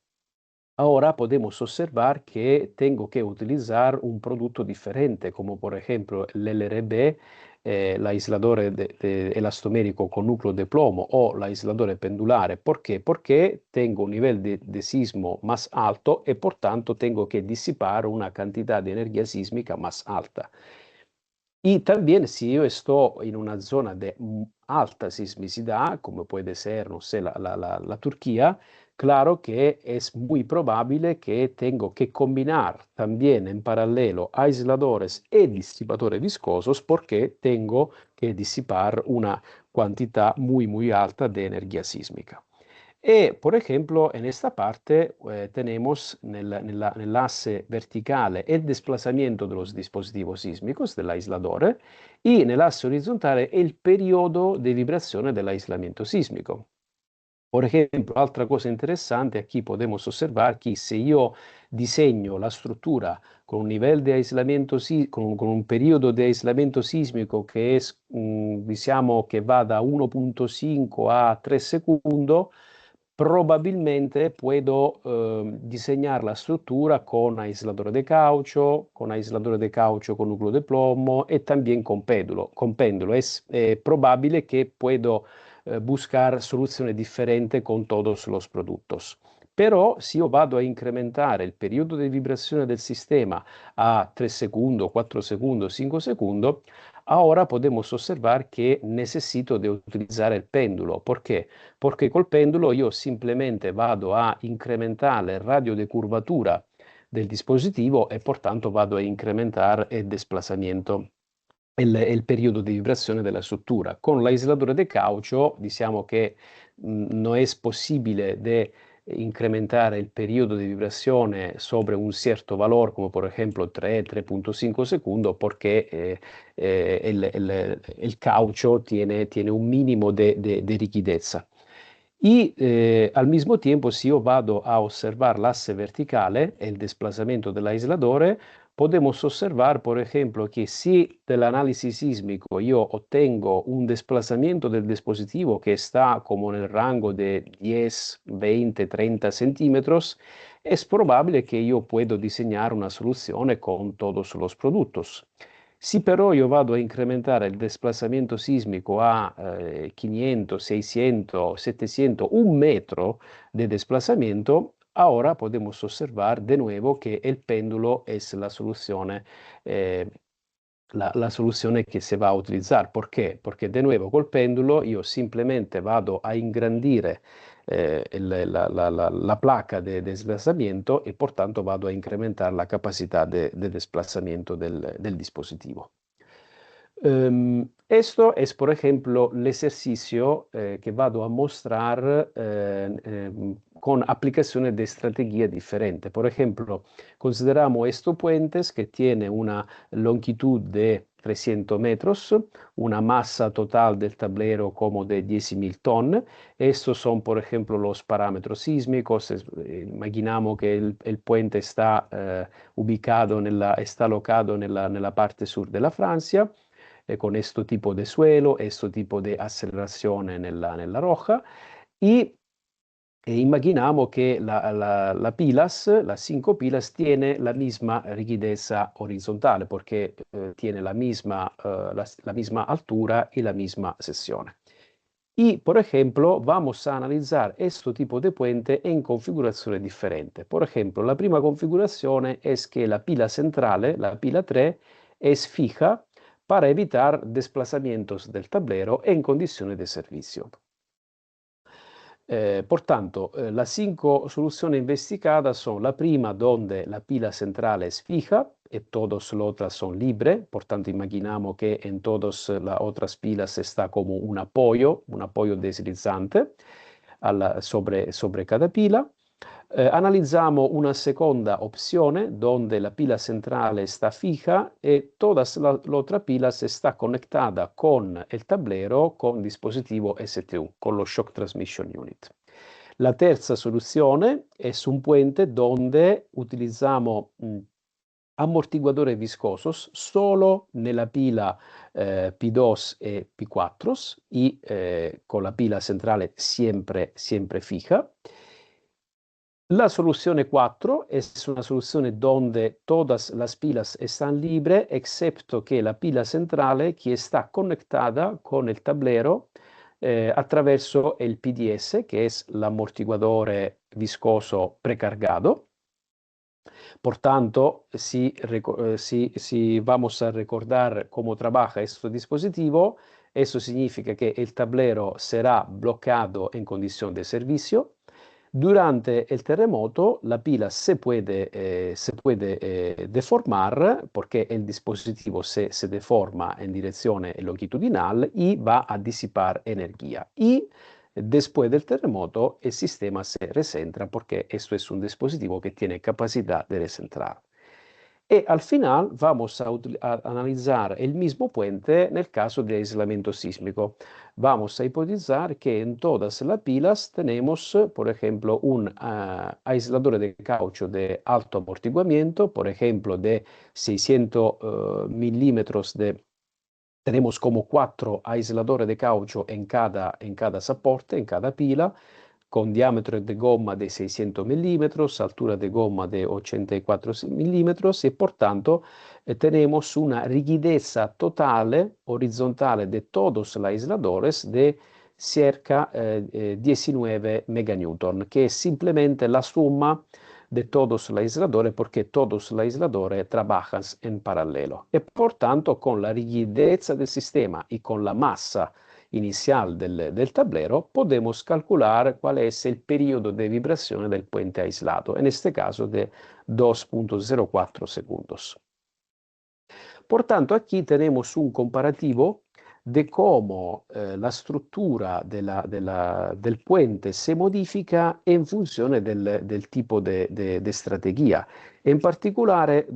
ahora podemos observar que tengo que utilizar un producto diferente, como por ejemplo el LRB, el aislador elastomérico con núcleo de plomo o el aislador pendular. ¿Por qué? Porque tengo un nivel de sismo más alto y por tanto tengo que disipar una cantidad de energía sísmica más alta. Y también si yo estoy en una zona de alta sismicidad, como puede ser, no sé, la Turquía, claro que es muy probable que tengo que combinar también en paralelo aisladores y disipadores viscosos porque tengo que disipar una cantidad muy, muy alta de energía sísmica. E, por ejemplo, en esta parte tenemos en el enlace vertical el desplazamiento de los dispositivos sísmicos del aislador y en el enlace horizontal el periodo de vibración del aislamiento sísmico. Por ejemplo, otra cosa interesante, aquí podemos observar que si yo diseño la estructura con un nivel de aislamiento, con un periodo de aislamiento sísmico que es, diciamo, que va da 1.5 a 3 segundos, probabilmente puedo diseñar la estructura con aislador de caucho con núcleo de plomo y también con péndulo. Es probable que puedo buscar soluciones diferentes con todos los productos. Pero si io vado a incrementare il periodo di vibrazione del sistema a 3 secondi, 4 secondi, 5 secondi, ahora podemos observar que necesito de utilizar el péndulo. ¿Por qué? Porque col péndulo io simplemente vado a incrementare il radio di curvatura del dispositivo e por tanto vado a incrementare il desplazamiento, il periodo di vibrazione della struttura. Con l'aislatore di caucho diciamo che non è possibile de incrementare il periodo di vibrazione sobre un certo valore, come per esempio 3, 3.5 secondi, perché il caucho tiene un minimo di rigidezza. Y al mismo tiempo, si yo vado a observar el asse verticale, el desplazamiento del aislador, podemos observar, por ejemplo, que si del análisis sísmico yo obtengo un desplazamiento del dispositivo que está como en el rango de 10, 20, 30 centímetros, es probable que yo puedo diseñar una solución con todos los productos. Si però io vado a incrementare il desplazamiento sísmico a 500, 600, 700, un metro de desplazamiento, ahora podemos observar de nuevo que el péndulo es la soluzione, la soluzione che si va a utilizzare. Perché? Perché de nuevo col péndulo io simplemente vado a ingrandire la placa de desplazamiento y por tanto vado a incrementar la capacidad de desplazamiento del dispositivo. Esto es, por ejemplo, el ejercicio que vado a mostrar con aplicaciones de estrategia diferentes. Por ejemplo, consideramos estos puentes que tienen una longitud de 300 metros, una masa total del tablero como de 10.000 tonnes. Estos son, por ejemplo, los parámetros sísmicos. Imaginamos que el puente está ubicado, está alocado en la parte sur de la Francia, con este tipo de suelo, este tipo de aceleración en la roja. Y imaginamos que la pilas, las 5 pilas, tiene la misma rigidez horizontal porque tiene la misma altura y la misma sección. Y, por ejemplo, vamos a analizar este tipo de puente en configuraciones diferentes. Por ejemplo, la primera configuración es que la pila central, la pila 3, es fija para evitar desplazamientos del tablero en condiciones de servicio. Por tanto, las 5 soluciones investigadas son la prima, donde la pila central es fija y todas las otras son libres. Por tanto, imaginamos que en todas las otras pilas está como un apoyo deslizante sobre cada pila. Analizamos una segunda opción donde la pila central está fija y toda la otra pila se está conectada con el tablero con dispositivo STU, con lo Shock Transmission Unit. La terza soluzione è un puente donde utilizamos amortiguadores viscosos solo nella pila P2 e P4 y con la pila centrale siempre fija. La soluzione 4 es una soluzione donde todas las pilas están libres, excepto que la pila centrale que está conectada con el tablero attraverso el PDS, que es l'amortiguador viscoso precargado. Por tanto, si vamos a recordar cómo trabaja este dispositivo, eso significa que el tablero será bloqueado en condición de servicio. Durante el terremoto, la pila se puede deformar porque el dispositivo se deforma en dirección longitudinal y va a disipar energía. Y después del terremoto, el sistema se recentra porque esto es un dispositivo que tiene capacidad de recentrar. Y al final vamos a analizar el mismo puente en el caso de aislamiento sísmico. Vamos a hipotizar que en todas las pilas tenemos, por ejemplo, un aislador de caucho de alto amortiguamiento, por ejemplo, de 600 milímetros tenemos como 4 aisladores de caucho en cada soporte, en cada pila, con diámetro de goma de 600 milímetros, altura de goma de 84 milímetros y por tanto tenemos una rigidez total horizontal de todos los aisladores de cerca 19 meganewton, que es simplemente la suma de todos los aisladores porque todos los aisladores trabajan en paralelo. Y por tanto, con la rigidez del sistema y con la masa inicial del tablero, podemos calcular cuál es el periodo de vibración del puente aislado, en este caso de 2.04 segundos. Por tanto, aquí tenemos un comparativo de cómo la estructura del puente se modifica en función del tipo de estrategia. En particular,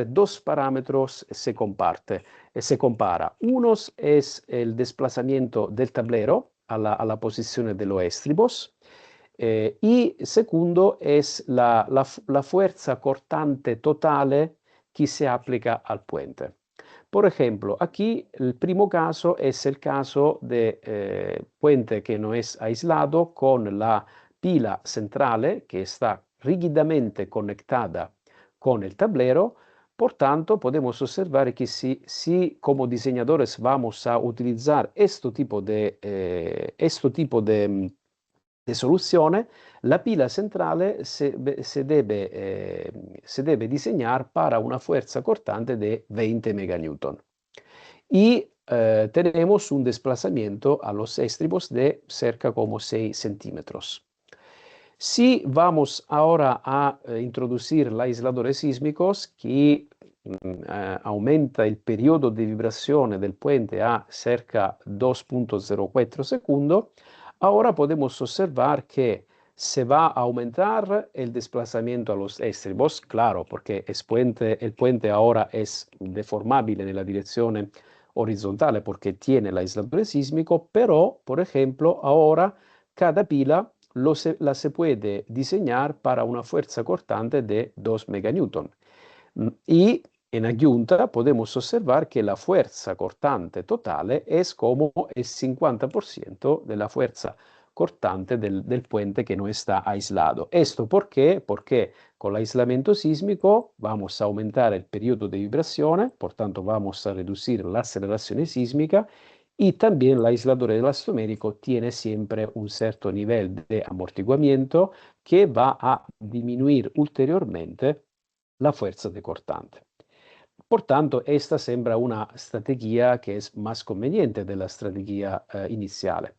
dos parámetros se compara. Uno es el desplazamiento del tablero a la posición de los estribos. Y segundo es la fuerza cortante total que se aplica al puente. Por ejemplo, aquí el primo caso es el caso de puente que no es aislado con la pila central que está rígidamente conectada con el tablero. Por tanto, podemos observar que si como diseñadores vamos a utilizar este tipo de soluzione, la pila centrale se debe diseñar para una fuerza cortante de 20 meganewton. Y tenemos un desplazamiento a los estribos de cerca como 6 centímetros. Si vamos ahora a introducir los aisladores sísmicos que aumenta el periodo de vibración del puente a cerca 2.04 segundos, ahora podemos observar que se va a aumentar el desplazamiento a los estribos, claro, porque el puente ahora es deformable en la dirección horizontal porque tiene el aislador sísmico, pero, por ejemplo, ahora cada pila la se puede diseñar para una fuerza cortante de 2 meganewton. Y en adjunta podemos observar que la fuerza cortante total es como el 50% de la fuerza cortante del puente que no está aislado. ¿Esto por qué? Porque con el aislamiento sísmico vamos a aumentar el periodo de vibración, por tanto vamos a reducir la aceleración sísmica y también el aislador elastomérico tiene siempre un cierto nivel de amortiguamiento que va a disminuir ulteriormente la fuerza de cortante. Por tanto, esta sembra una estrategia que es más conveniente de la estrategia inicial.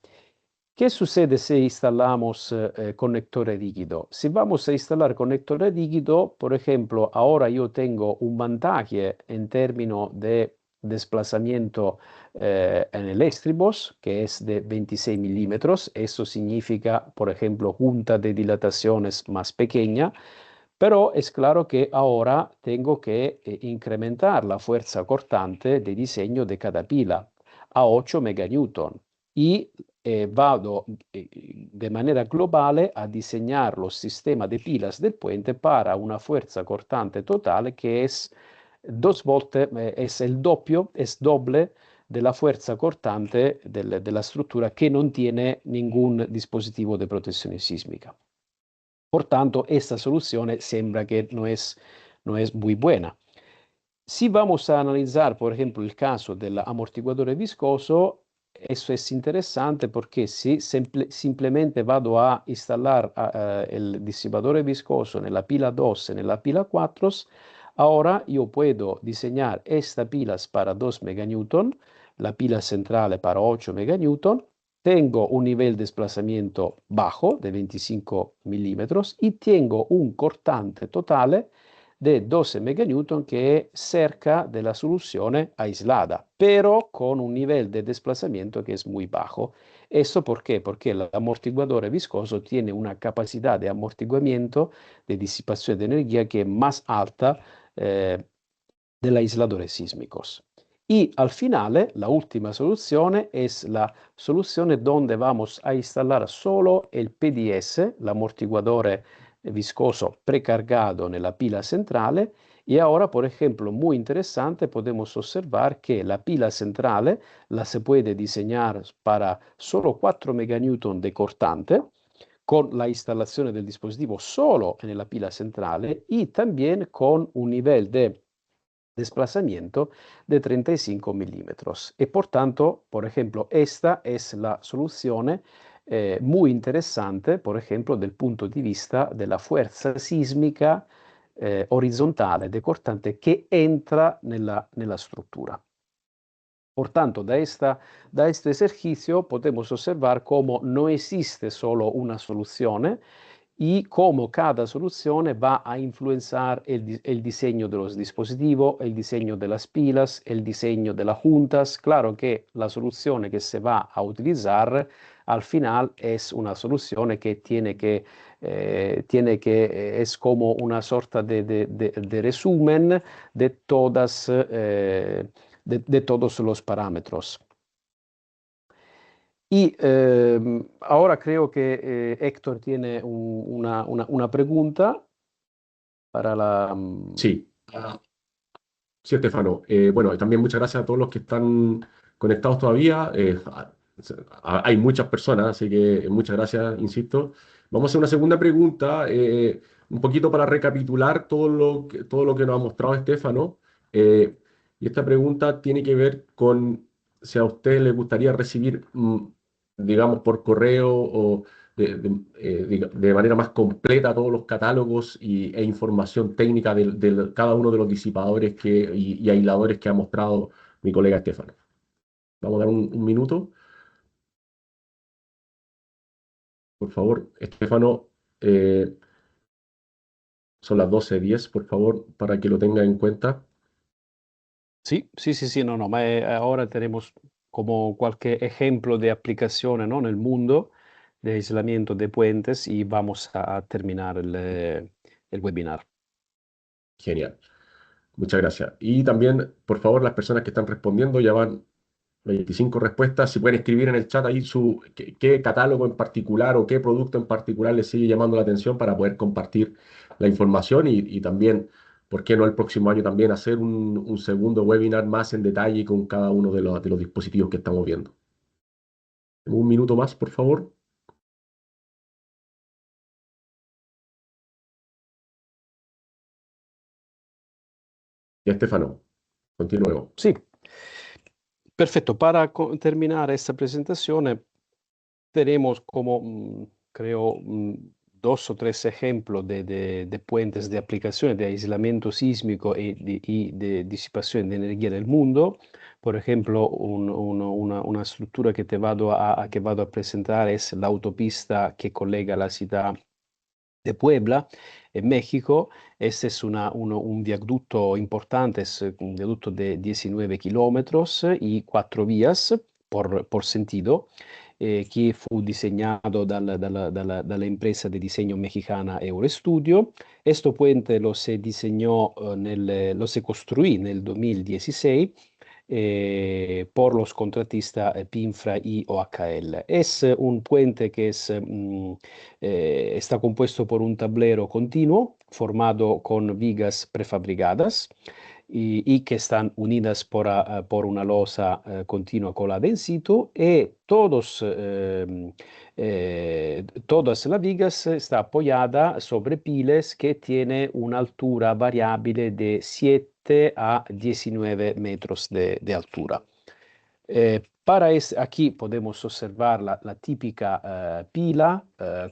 ¿Qué sucede si instalamos conector rígido? Si vamos a instalar conector rígido, por ejemplo, ahora yo tengo un vantaje en términos de desplazamiento en el estribos, que es de 26 milímetros. Eso significa, por ejemplo, junta de dilataciones más pequeña. Pero es claro que ahora tengo que incrementar la fuerza cortante de diseño de cada pila a 8 meganewton y vado de manera global a diseñar los sistemas de pilas del puente para una fuerza cortante total que es dos volte, es el doppio, es doble de la fuerza cortante de la estructura que no tiene ningún dispositivo de protección sísmica. Por tanto, esta solución sembra que no es muy buena. Si vamos a analizar, por ejemplo, el caso del amortiguador viscoso, eso es interesante porque si simplemente vado a instalar el disipador viscoso en la pila 2, en la pila 4, ahora yo puedo diseñar estas pilas para 2 meganewton, la pila central para 8 meganewton. Tengo un nivel de desplazamiento bajo de 25 milímetros y tengo un cortante total de 12 meganewton que es cerca de la solución aislada, pero con un nivel de desplazamiento que es muy bajo. ¿Eso por qué? Porque el amortiguador viscoso tiene una capacidad de amortiguamiento, de disipación de energía que es más alta de los aisladores sísmicos. Y al final, la última solución es la solución donde vamos a instalar solo el PDS, el amortiguador viscoso precargado en la pila central. Y ahora, por ejemplo, muy interesante, podemos observar que la pila central la se puede diseñar para solo 4 meganewton de cortante, con la instalación del dispositivo solo en la pila central y también con un nivel de desplazamiento de 35 milímetros. Y por tanto, por ejemplo, esta es la solución muy interesante, por ejemplo, del punto de vista de la fuerza sísmica horizontale decortante que entra nella struttura. Por tanto, da este ejercicio podemos observar cómo no existe solo una solución y cómo cada solución va a influenciar el diseño de los dispositivos, el diseño de las pilas, el diseño de las juntas. Claro que la solución que se va a utilizar al final es una solución que es como una sorta de resumen de todos los parámetros. Y ahora creo que Héctor tiene una pregunta para la... Sí, sí, Estefano. Bueno, y también muchas gracias a todos los que están conectados todavía. Hay muchas personas, así que muchas gracias, insisto. Vamos a hacer una segunda pregunta, un poquito para recapitular todo lo que nos ha mostrado Estefano. Y esta pregunta tiene que ver con si a usted le gustaría recibir, digamos, por correo o de manera más completa todos los catálogos e información técnica de cada uno de los disipadores y aisladores que ha mostrado mi colega Estefano. Vamos a dar un minuto, por favor. Estefano, son las 12:10, por favor, para que lo tenga en cuenta. Sí, no, no, ahora tenemos como cualquier ejemplo de aplicación, ¿no? En el mundo de aislamiento de puentes y vamos a terminar el webinar. Genial. Muchas gracias. Y también, por favor, las personas que están respondiendo ya van 25 respuestas. Si pueden escribir en el chat ahí qué catálogo en particular o qué producto en particular les sigue llamando la atención para poder compartir la información y también, ¿por qué no el próximo año también hacer un segundo webinar más en detalle con cada uno de los dispositivos que estamos viendo? Un minuto más, por favor. Ya, Estefano, continuemos. Sí, perfecto. Para terminar esta presentación, tenemos como, creo, 2 o 3 ejemplos de puentes de aplicaciones de aislamiento sísmico y de disipación de energía del mundo. Por ejemplo, una estructura que vado a presentar es la autopista que colega la ciudad de Puebla, en México. Este es un viaducto importante, es un viaducto de 19 kilómetros y 4 vías por sentido, que fu disegnato dalla impresa di disegno mexicana Eurostudio. Questo puente lo se construì nel 2016 por los contratistas Pinfra y OHL. Es un puente que está compuesto por un tablero continuo formado con vigas prefabricadas y que están unidas por una losa continua colada in situ y todas las vigas está apoyada sobre piles que tiene una altura variable de 7 a 19 metros de altura. Aquí podemos observar la típica pila,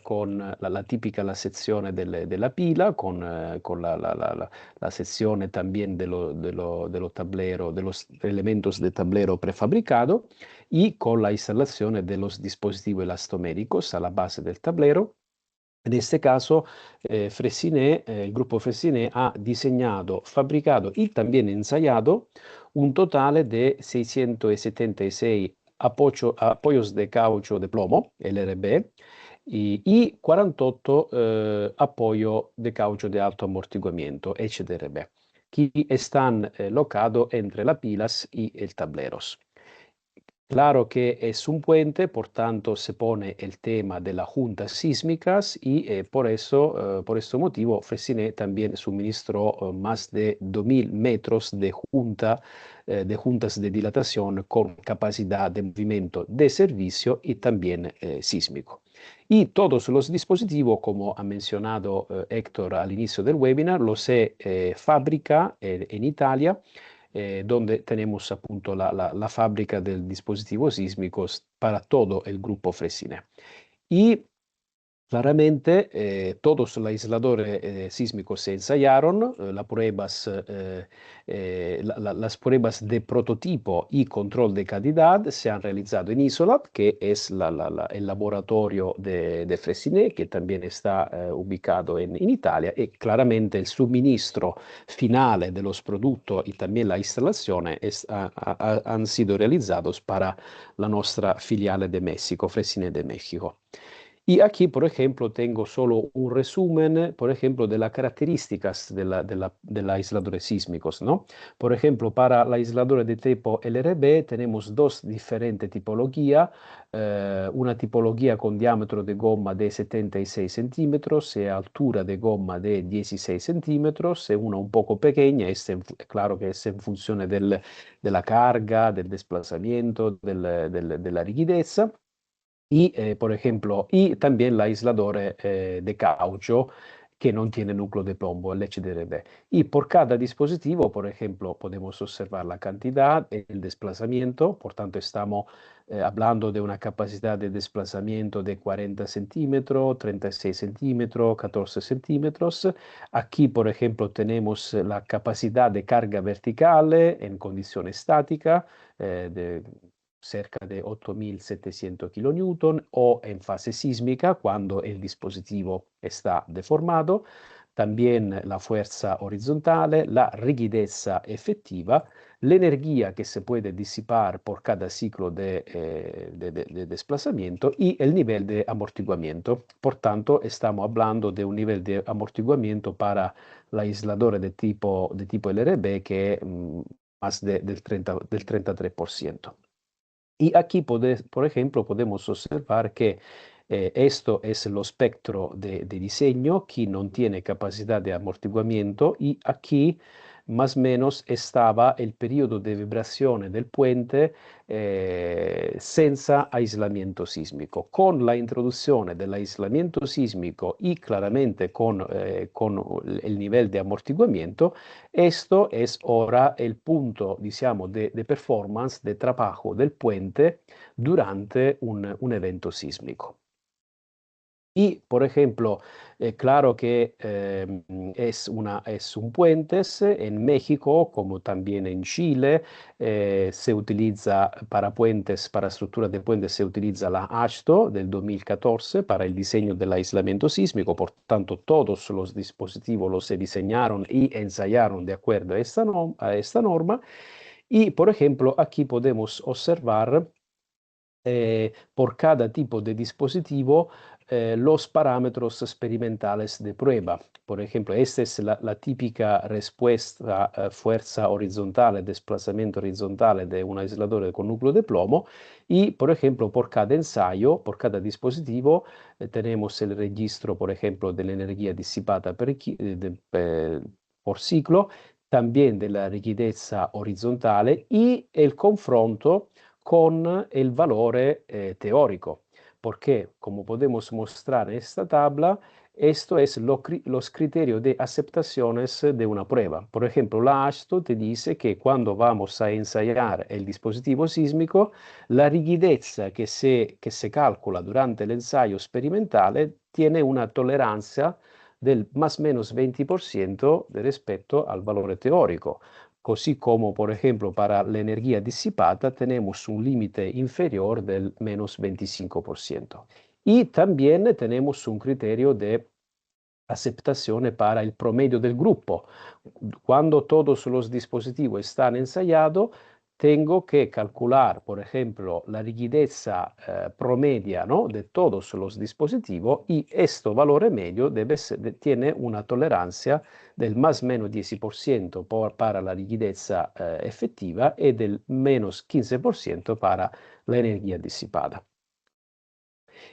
con la típica la sección de la pila, con la sección también de los tablero, de los elementos de tablero prefabricado y con la instalación de los dispositivos elastoméricos a la base del tablero. En este caso, el grupo Fressinet ha diseñado, fabricado y también ensayado un total de 676 apoyos de caucho de plomo, LRB, y 48 apoyos de caucho de alto amortiguamiento, HDRB, que están locados entre las pilas y el tableros. Claro que es un puente, por tanto se pone el tema de las juntas sísmicas y por este motivo, Fressinet también suministró más de 2.000 metros de juntas de dilatación con capacidad de movimiento de servicio y también sísmico. Y todos los dispositivos, como ha mencionado Héctor al inicio del webinar, los se fabrica en Italia, donde tenemos appunto la fábrica del dispositivo sísmico para todo el grupo Fressinet. Y claramente, todos los aisladores sísmicos se ensayaron, las pruebas de prototipo y control de calidad se han realizado en Isolat, que es el laboratorio de Fressinet, que también está ubicado en Italia, y claramente el suministro final de los productos y también la instalación han sido realizados para la nuestra filial de México, Fressinet de México. Y aquí, por ejemplo, tengo solo un resumen, por ejemplo, de las características de los aisladores sísmicos, ¿no? Por ejemplo, para el aislador de tipo LRB tenemos dos diferentes tipologías, una tipología con diámetro de goma de 76 centímetros y altura de goma de 16 centímetros, y una un poco pequeña, claro que es en función de la carga, del desplazamiento, de la rigidez. Y, por ejemplo, y también el aislador de caucho que no tiene núcleo de plomo, el HDRB. Y por cada dispositivo, por ejemplo, podemos observar la cantidad, el desplazamiento, por tanto estamos hablando de una capacidad de desplazamiento de 40 centímetros, 36 centímetros, 14 centímetros. Aquí, por ejemplo, tenemos la capacidad de carga vertical en condición estática, de cerca de 8.700 kilonewton, o en fase sísmica cuando el dispositivo está deformado, también la fuerza horizontal, la rigidez efectiva, la energía que se puede disipar por cada ciclo de desplazamiento y el nivel de amortiguamiento. Por tanto, estamos hablando de un nivel de amortiguamiento para la aisladora de tipo LRB que es más del 33%. Y aquí, por ejemplo, podemos observar que esto es el espectro de diseño que no tiene capacidad de amortiguamiento y aquí más o menos estaba el periodo de vibración del puente senza aislamiento sísmico. Con la introducción del aislamiento sísmico y claramente con el nivel de amortiguamiento, esto es ahora el punto, digamos, de performance, de trabajo del puente durante un evento sísmico. Y, por ejemplo, claro que es un puente en México, como también en Chile. Se utiliza para puentes, para estructuras de puentes, se utiliza la AASHTO del 2014 para el diseño del aislamiento sísmico. Por tanto, todos los dispositivos los se diseñaron y ensayaron de acuerdo a esta norma. Y, por ejemplo, aquí podemos observar por cada tipo de dispositivo los parámetros experimentales de prueba. Por ejemplo, esta es la típica respuesta fuerza horizontal, desplazamiento horizontal de un aislador con núcleo de plomo. Y, por ejemplo, por cada ensayo, por cada dispositivo, tenemos el registro, por ejemplo, de la energía disipada por ciclo, también de la rigidez horizontal y el confronto con el valore teórico, porque como podemos mostrar en esta tabla, esto es los criterios de aceptaciones de una prueba. Por ejemplo, la ASTO te dice que cuando vamos a ensayar el dispositivo sísmico, la rigidez que se calcula durante el ensayo experimental tiene una tolerancia del más o menos 20% respecto al valore teórico. Così come, por ejemplo, para la energía disipada tenemos un límite inferior del menos 25%. Y también tenemos un criterio de aceptación para el promedio del grupo. Cuando todos los dispositivos están ensayados, tengo que calcular, por ejemplo, la rigidez promedia, ¿no?, de todos los dispositivos, y este valor medio tiene una tolerancia del más o menos 10% para la rigidez efectiva y del menos 15% para la energía disipada.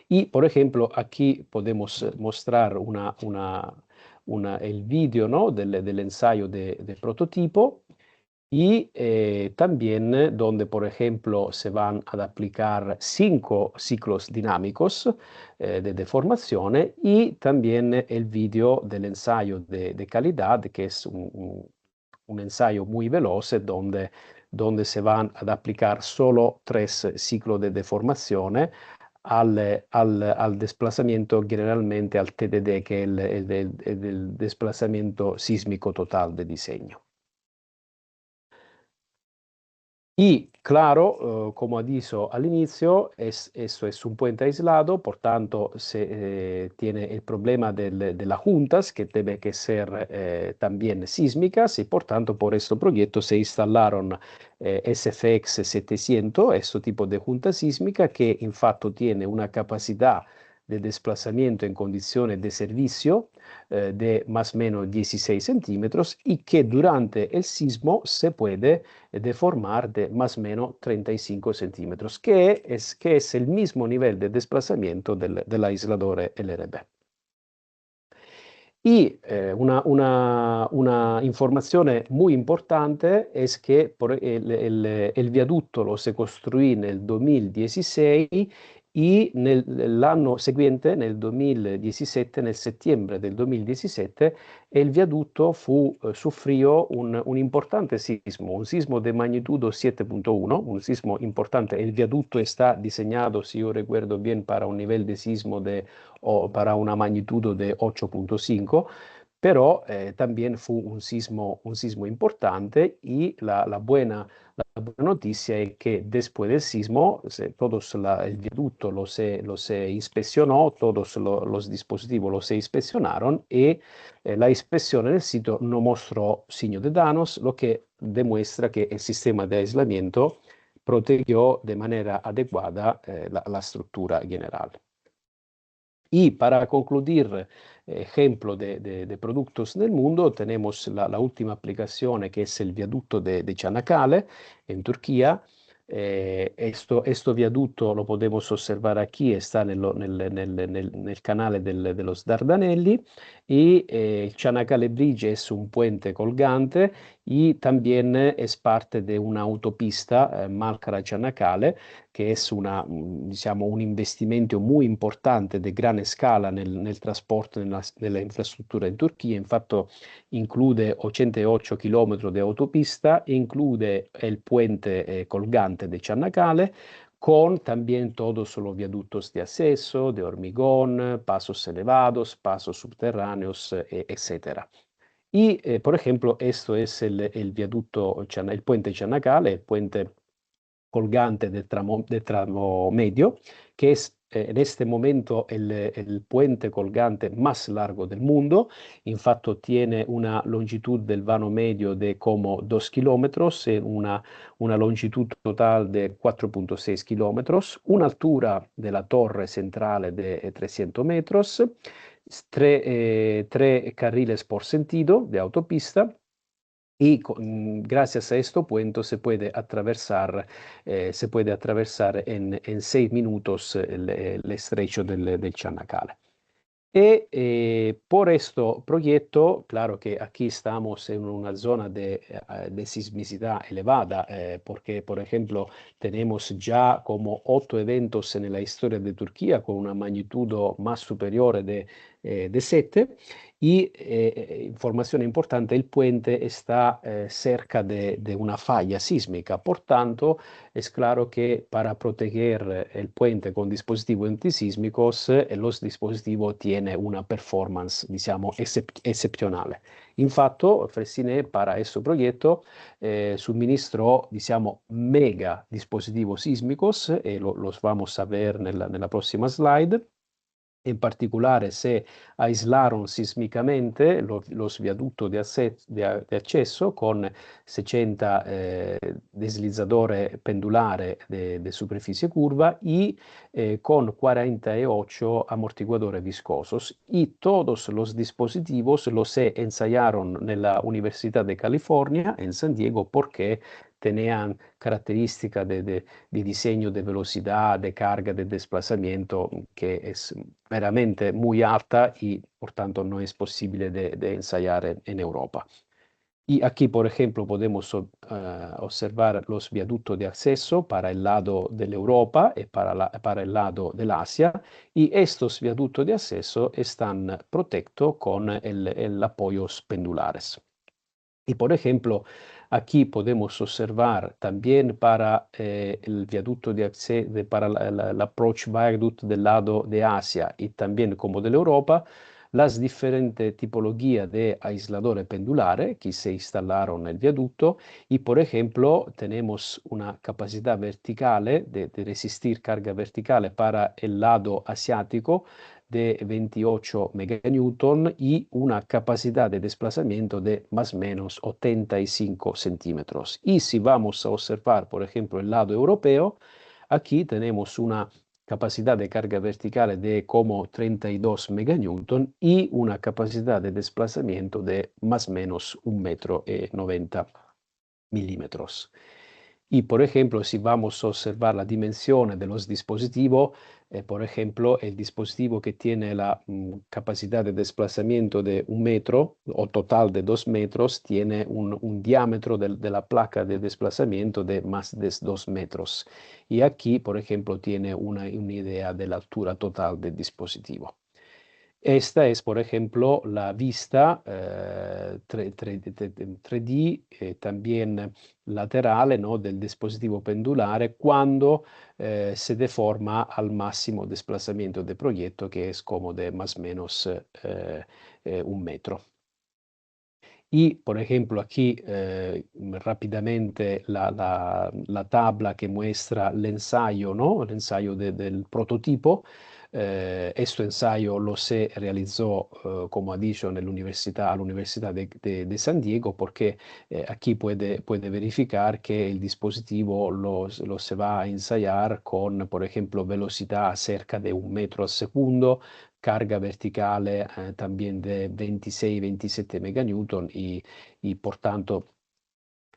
Y, por ejemplo, aquí podemos mostrar el vídeo, ¿no?, del ensayo de prototipo. Y también donde, por ejemplo, se van a aplicar 5 ciclos dinámicos de deformación, y también el vídeo del ensayo de calidad, que es un ensayo muy veloz donde se van a aplicar solo 3 ciclos de deformación al desplazamiento, generalmente al TDD, que es el desplazamiento sísmico total de diseño. Y claro, como ha dicho al inicio, esto es un puente aislado, por tanto tiene el problema de las juntas, que debe que ser también sísmicas, y por tanto por este proyecto se instalaron SFX 700, este tipo de junta sísmica, que en fato tiene una capacidad de desplazamiento en condiciones de servicio de más o menos 16 centímetros, y que durante el sismo se puede deformar de más o menos 35 centímetros, que es el mismo nivel de desplazamiento del aislador LRB. Y una información muy importante es que el viaducto lo se construyó en el 2016, y l'anno seguente, nel 2017, nel settembre del 2017, el viaducto sufrió un importante sismo, un sismo de magnitud 7.1, un sismo importante. El viaducto está diseñado, si yo recuerdo bien, para un nivel de sismo o para una magnitud de 8.5, pero también fue un sismo importante. Y la buena noticia es que después del sismo, el viaducto lo se inspeccionó, todos los dispositivos los se inspeccionaron, y la inspección en el sitio no mostró signos de daños, lo que demuestra que el sistema de aislamiento protegió de manera adecuada la estructura general. Y para concluir, ejemplo de productos en el mundo, tenemos la última aplicación, que es el viaducto de Çanakkale en Turquía. Este viaducto lo podemos observar aquí, está nel canale de los Dardanelli. Y el Çanakkale Bridge es un puente colgante, y también es parte de una autopista, Malkara-Çanakkale, que es diciamo, un investimento muy importante de gran escala nel trasporto, nella infrastruttura in Turchia. Infatti include 88 km di autopista, include il puente colgante di Ciannacale, con también todos los viaductos de acceso, de hormigón, pasos elevados, pasos subterráneos, etcétera. Y, por ejemplo, esto es el viaducto, el puente Chanacale, el puente colgante del tramo medio, que es en este momento el puente colgante más largo del mundo. Infatti tiene una longitud del vano medio de como 2 kilómetros, una longitud total de 4,6 kilómetros, una altura de la torre central de 300 metros, tres carriles por sentido de autopista. Y gracias a este puente se puede atravesar en 6 minutos el estrecho del Chanacale. Y por este proyecto, claro que aquí estamos en una zona de sismicidad elevada, porque, por ejemplo, tenemos ya como 8 eventos en la historia de Turquía con una magnitud más superior de 7. Y información importante, el puente está cerca de una falla sísmica. Por tanto, es claro que para proteger el puente con dispositivos antisísmicos, los dispositivos tienen una performance, digamos, excepcional. Infatti, Fressinet para este proyecto suministró, digamos, mega dispositivos sísmicos, y los vamos a ver en la próxima slide. En particolare, se aislaron sísmicamente los viaductos de acceso con 60 deslizadores pendulares de superficie curva y con 48 amortiguadores viscosos. Y todos los dispositivos los se ensayaron en la Universidad de California, en San Diego, porque tenían características de diseño de velocidad, de carga, de desplazamiento, que es veramente muy alta y por tanto no es posible de ensayar en Europa. Y aquí, por ejemplo, podemos observar los viaductos de acceso para el lado de Europa y para el lado del Asia. Y estos viaductos de acceso están protegidos con el apoyos pendulares. Y por ejemplo, aquí podemos observar también para el viaducto de acceso, para el approach viaduct del lado de Asia y también como de la Europa, las diferentes tipologías de aisladores pendulares que se instalaron en el viaducto. Y por ejemplo, tenemos una capacidad vertical de resistir carga vertical para el lado asiático de 28 meganewton y una capacidad de desplazamiento de más o menos 85 centímetros. Y si vamos a observar, por ejemplo, el lado europeo, aquí tenemos una capacidad de carga vertical de como 32 meganewton y una capacidad de desplazamiento de más o menos 1,90 milímetros. Y, por ejemplo, si vamos a observar la dimensión de los dispositivos, por ejemplo, el dispositivo que tiene la capacidad de desplazamiento de 1 metro o total de 2 metros, tiene un diámetro de la placa de desplazamiento de más de 2 metros. Y aquí, por ejemplo, tiene una idea de la altura total del dispositivo. Esta es, por ejemplo, la vista 3D, también lateral, ¿no?, del dispositivo pendular cuando se deforma al máximo desplazamiento de proyecto, que es como de más o menos 1 metro. Y, por ejemplo, aquí rápidamente la tabla que muestra el ensayo, ¿no? El ensayo del prototipo. Este ensayo lo se realizó, como ha dicho, a la Universidad de San Diego, porque aquí puede verificar que el dispositivo lo se va a ensayar con, por ejemplo, velocidad cerca de 1 metro al segundo, carga vertical también de 26-27 meganewton y por tanto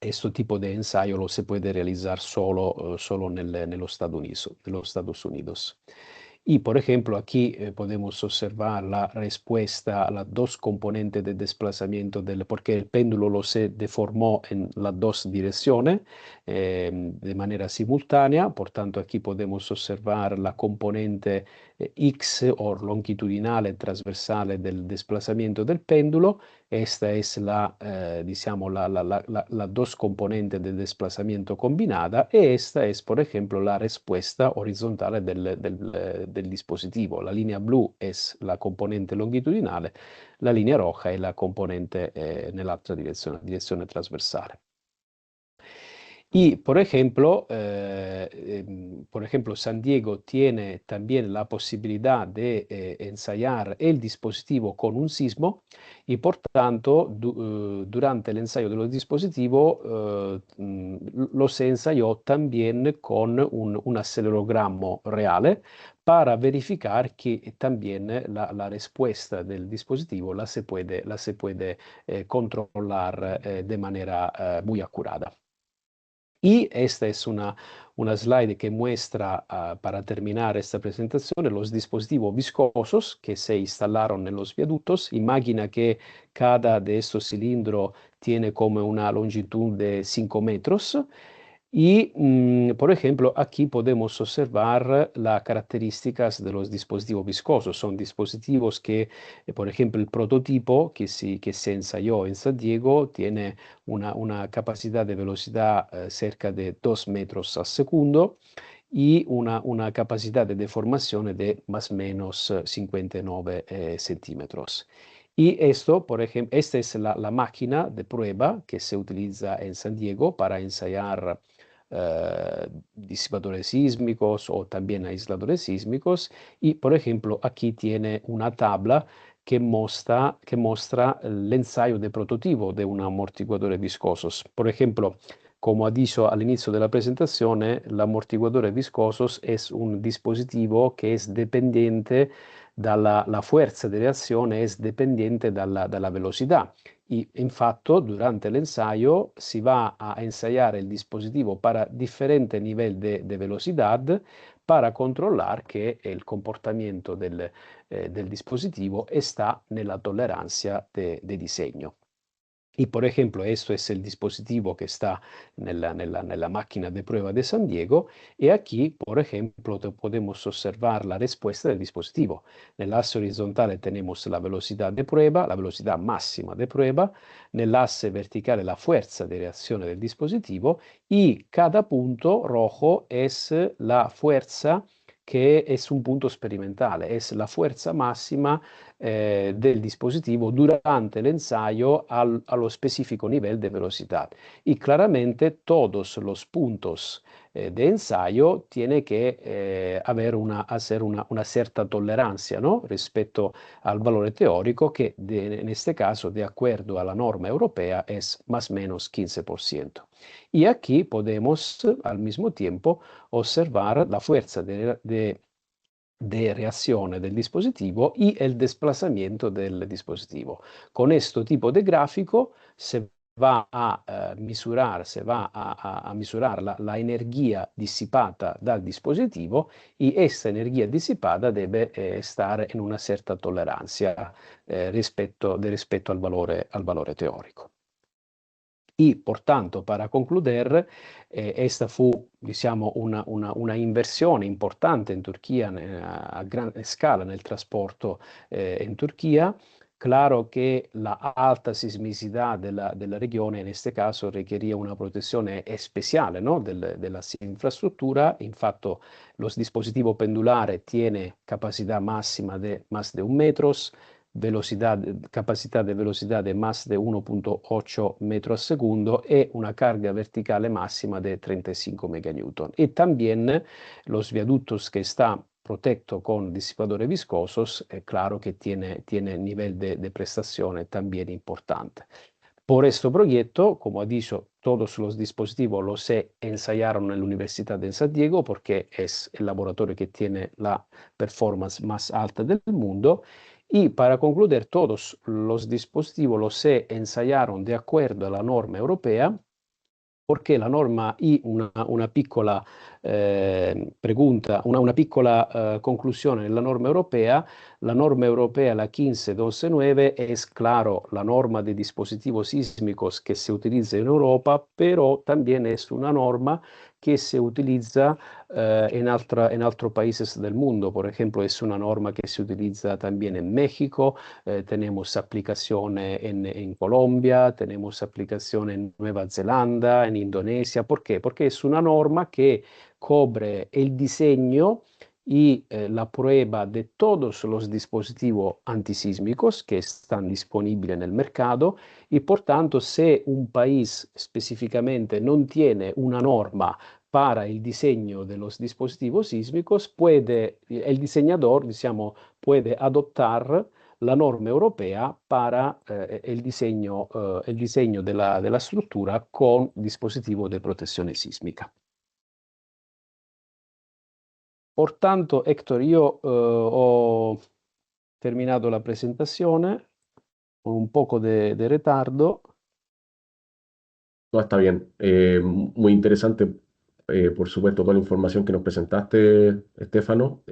este tipo de ensayo lo se puede realizar solo en los Estados Unidos. Y, por ejemplo, aquí podemos observar la respuesta a las dos componentes de desplazamiento, porque el péndulo lo se deformó en las dos direcciones de manera simultánea. Por tanto, aquí podemos observar la componente X o longitudinal transversal del desplazamiento del péndulo Esta es digamos, la dos componentes del desplazamiento combinada, y esta es, por ejemplo, la respuesta horizontal del dispositivo. La línea blu es la componente longitudinale, la línea roja è la componente nell'altra direzione trasversale. Y, por ejemplo, San Diego tiene también la posibilidad de ensayar el dispositivo con un sismo y, por tanto, durante el ensayo de los dispositivos los ensayó también con un acelerogramo reale para verificar que también la respuesta del dispositivo la se puede controlar de manera muy acurada. Y esta es una slide que muestra, para terminar esta presentación, los dispositivos viscosos que se instalaron en los viaductos. Imagina que cada de estos cilindros tiene como una longitud de 5 metros. Y, por ejemplo, aquí podemos observar las características de los dispositivos viscosos. Son dispositivos que, por ejemplo, el prototipo que se ensayó en San Diego tiene una capacidad de velocidad cerca de 2 metros al segundo y una capacidad de deformación de más o menos 59 centímetros. Y esto, por ejemplo, esta es la máquina de prueba que se utiliza en San Diego para ensayar disipadores sísmicos o también aisladores sísmicos. Y, por ejemplo, aquí tiene una tabla que muestra el ensayo de prototipo de un amortiguador viscoso. Por ejemplo, como ha dicho al inicio de la presentación, el amortiguador viscoso es un dispositivo que es dependiente la fuerza de reacción es dependiente dalla velocità. Y, infatti, durante l'ensayo si va a ensayar el dispositivo para diferente nivel de velocidad para controlar que el comportamiento del dispositivo está nella tolerancia de diseño. Y, por ejemplo, esto es el dispositivo que está nella máquina de prueba de San Diego, y aquí, por ejemplo, podemos observar la respuesta del dispositivo. Nell'asse horizontale tenemos la velocidad de prueba, la velocidad máxima de prueba, nell'asse verticale la fuerza de reacción del dispositivo, y cada punto rojo es la fuerza che è un punto sperimentale, è la fuerza máxima del dispositivo durante l'ensayo allo specifico nivel de velocidad. Y claramente todos los puntos de ensayo tiene que hacer una cierta tolerancia, ¿no? Respecto al valore teórico que en este caso, de acuerdo a la norma europea, es más o menos 15%. Y aquí podemos al mismo tiempo observar la fuerza de reacción del dispositivo y el desplazamiento del dispositivo. Con este tipo de gráfico se va a misurare la energia dissipata dal dispositivo, y esta energia dissipata debe estar in una certa tolleranza rispetto al valore teorico. Y, por tanto, para concluir, esta fu, diciamo, una inversione importante in Turchia a gran scala nel trasporto in Turchia. Claro que la alta sismicidad de la región en este caso requería una protección especial, ¿no? de la infraestructura. Infatti, los dispositivos pendulares tienen capacidad máxima de más de 1 metro, capacidad de velocidad de más de 1.8 metros al segundo y una carga vertical máxima de 35 meganewton. Y también los viaductos que están protegidos con disipadores viscosos, claro que tiene nivel de prestación también importante. Por este proyecto, como ha dicho, todos los dispositivos los se ensayaron en la Universidad de San Diego porque es el laboratorio que tiene la performance más alta del mundo. Y, para concluir, todos los dispositivos los se ensayaron de acuerdo a la norma europea, porque la norma y una piccola pregunta, una piccola conclusione nella norma europea: la norma europea, la 15129, es claro la norma de dispositivos sísmicos que se utiliza en Europa, pero también es una norma que se utiliza en otros países del mundo. Por ejemplo, es una norma que se utiliza también en México, tenemos aplicación en Colombia, tenemos aplicación en Nueva Zelanda, en Indonesia. ¿Por qué? Porque es una norma que cubre el diseño y la prueba de todos los dispositivos antisísmicos que están disponibles en el mercado y por tanto si un país específicamente no tiene una norma para el diseño de los dispositivos sísmicos, el diseñador, diciamo, puede adoptar la norma europea para el diseño de la estructura con dispositivo de protección sísmica. Por tanto, Héctor, yo ho terminato la presentazione con un poco de retardo. No, está bien. Muy interesante, por supuesto, toda la información que nos presentaste, Estefano.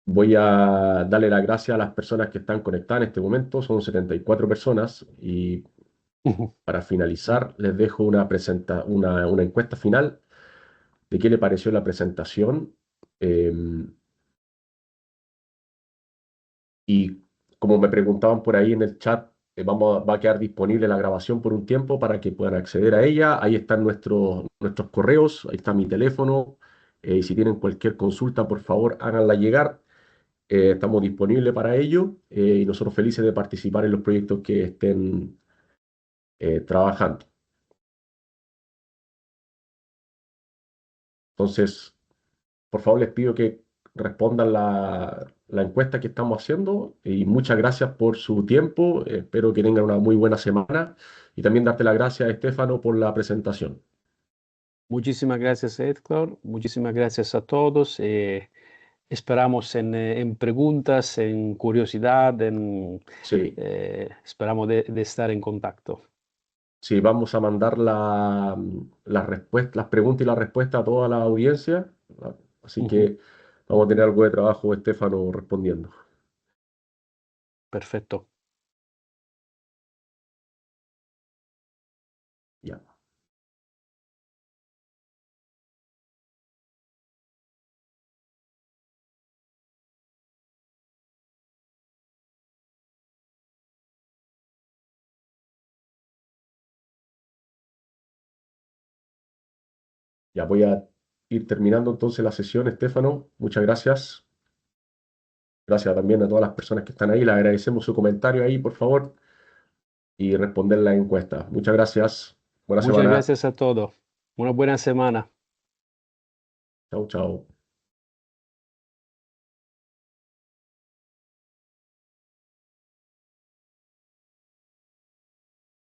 Voy a darle las gracias a las personas que están conectadas en este momento. Son 74 personas y para finalizar les dejo una encuesta final de qué le pareció la presentación. Y como me preguntaban por ahí en el chat, va a quedar disponible la grabación por un tiempo para que puedan acceder a ella. Ahí están nuestros correos, ahí está mi teléfono. Y si tienen cualquier consulta, por favor, háganla llegar. Estamos disponibles para ello y nosotros felices de participar en los proyectos que estén trabajando. Entonces, por favor, les pido que respondan la encuesta que estamos haciendo y muchas gracias por su tiempo. Espero que tengan una muy buena semana y también darte las gracias, Estefano, por la presentación. Muchísimas gracias, Héctor. Muchísimas gracias a todos. Esperamos en preguntas, en curiosidad, Sí, esperamos de estar en contacto. sí, vamos a mandar las preguntas y las respuestas a toda la audiencia. Así Ujú. que vamos a tener algo de trabajo, Estefano, respondiendo. Perfecto. Ya. Ya voy a ir terminando entonces la sesión, Estefano. Muchas gracias. Gracias también a todas las personas que están ahí. Le agradecemos su comentario ahí, por favor, y responder la encuesta. Muchas gracias. Buena Muchas semana. gracias a todos. Una buena semana. Chau, chau.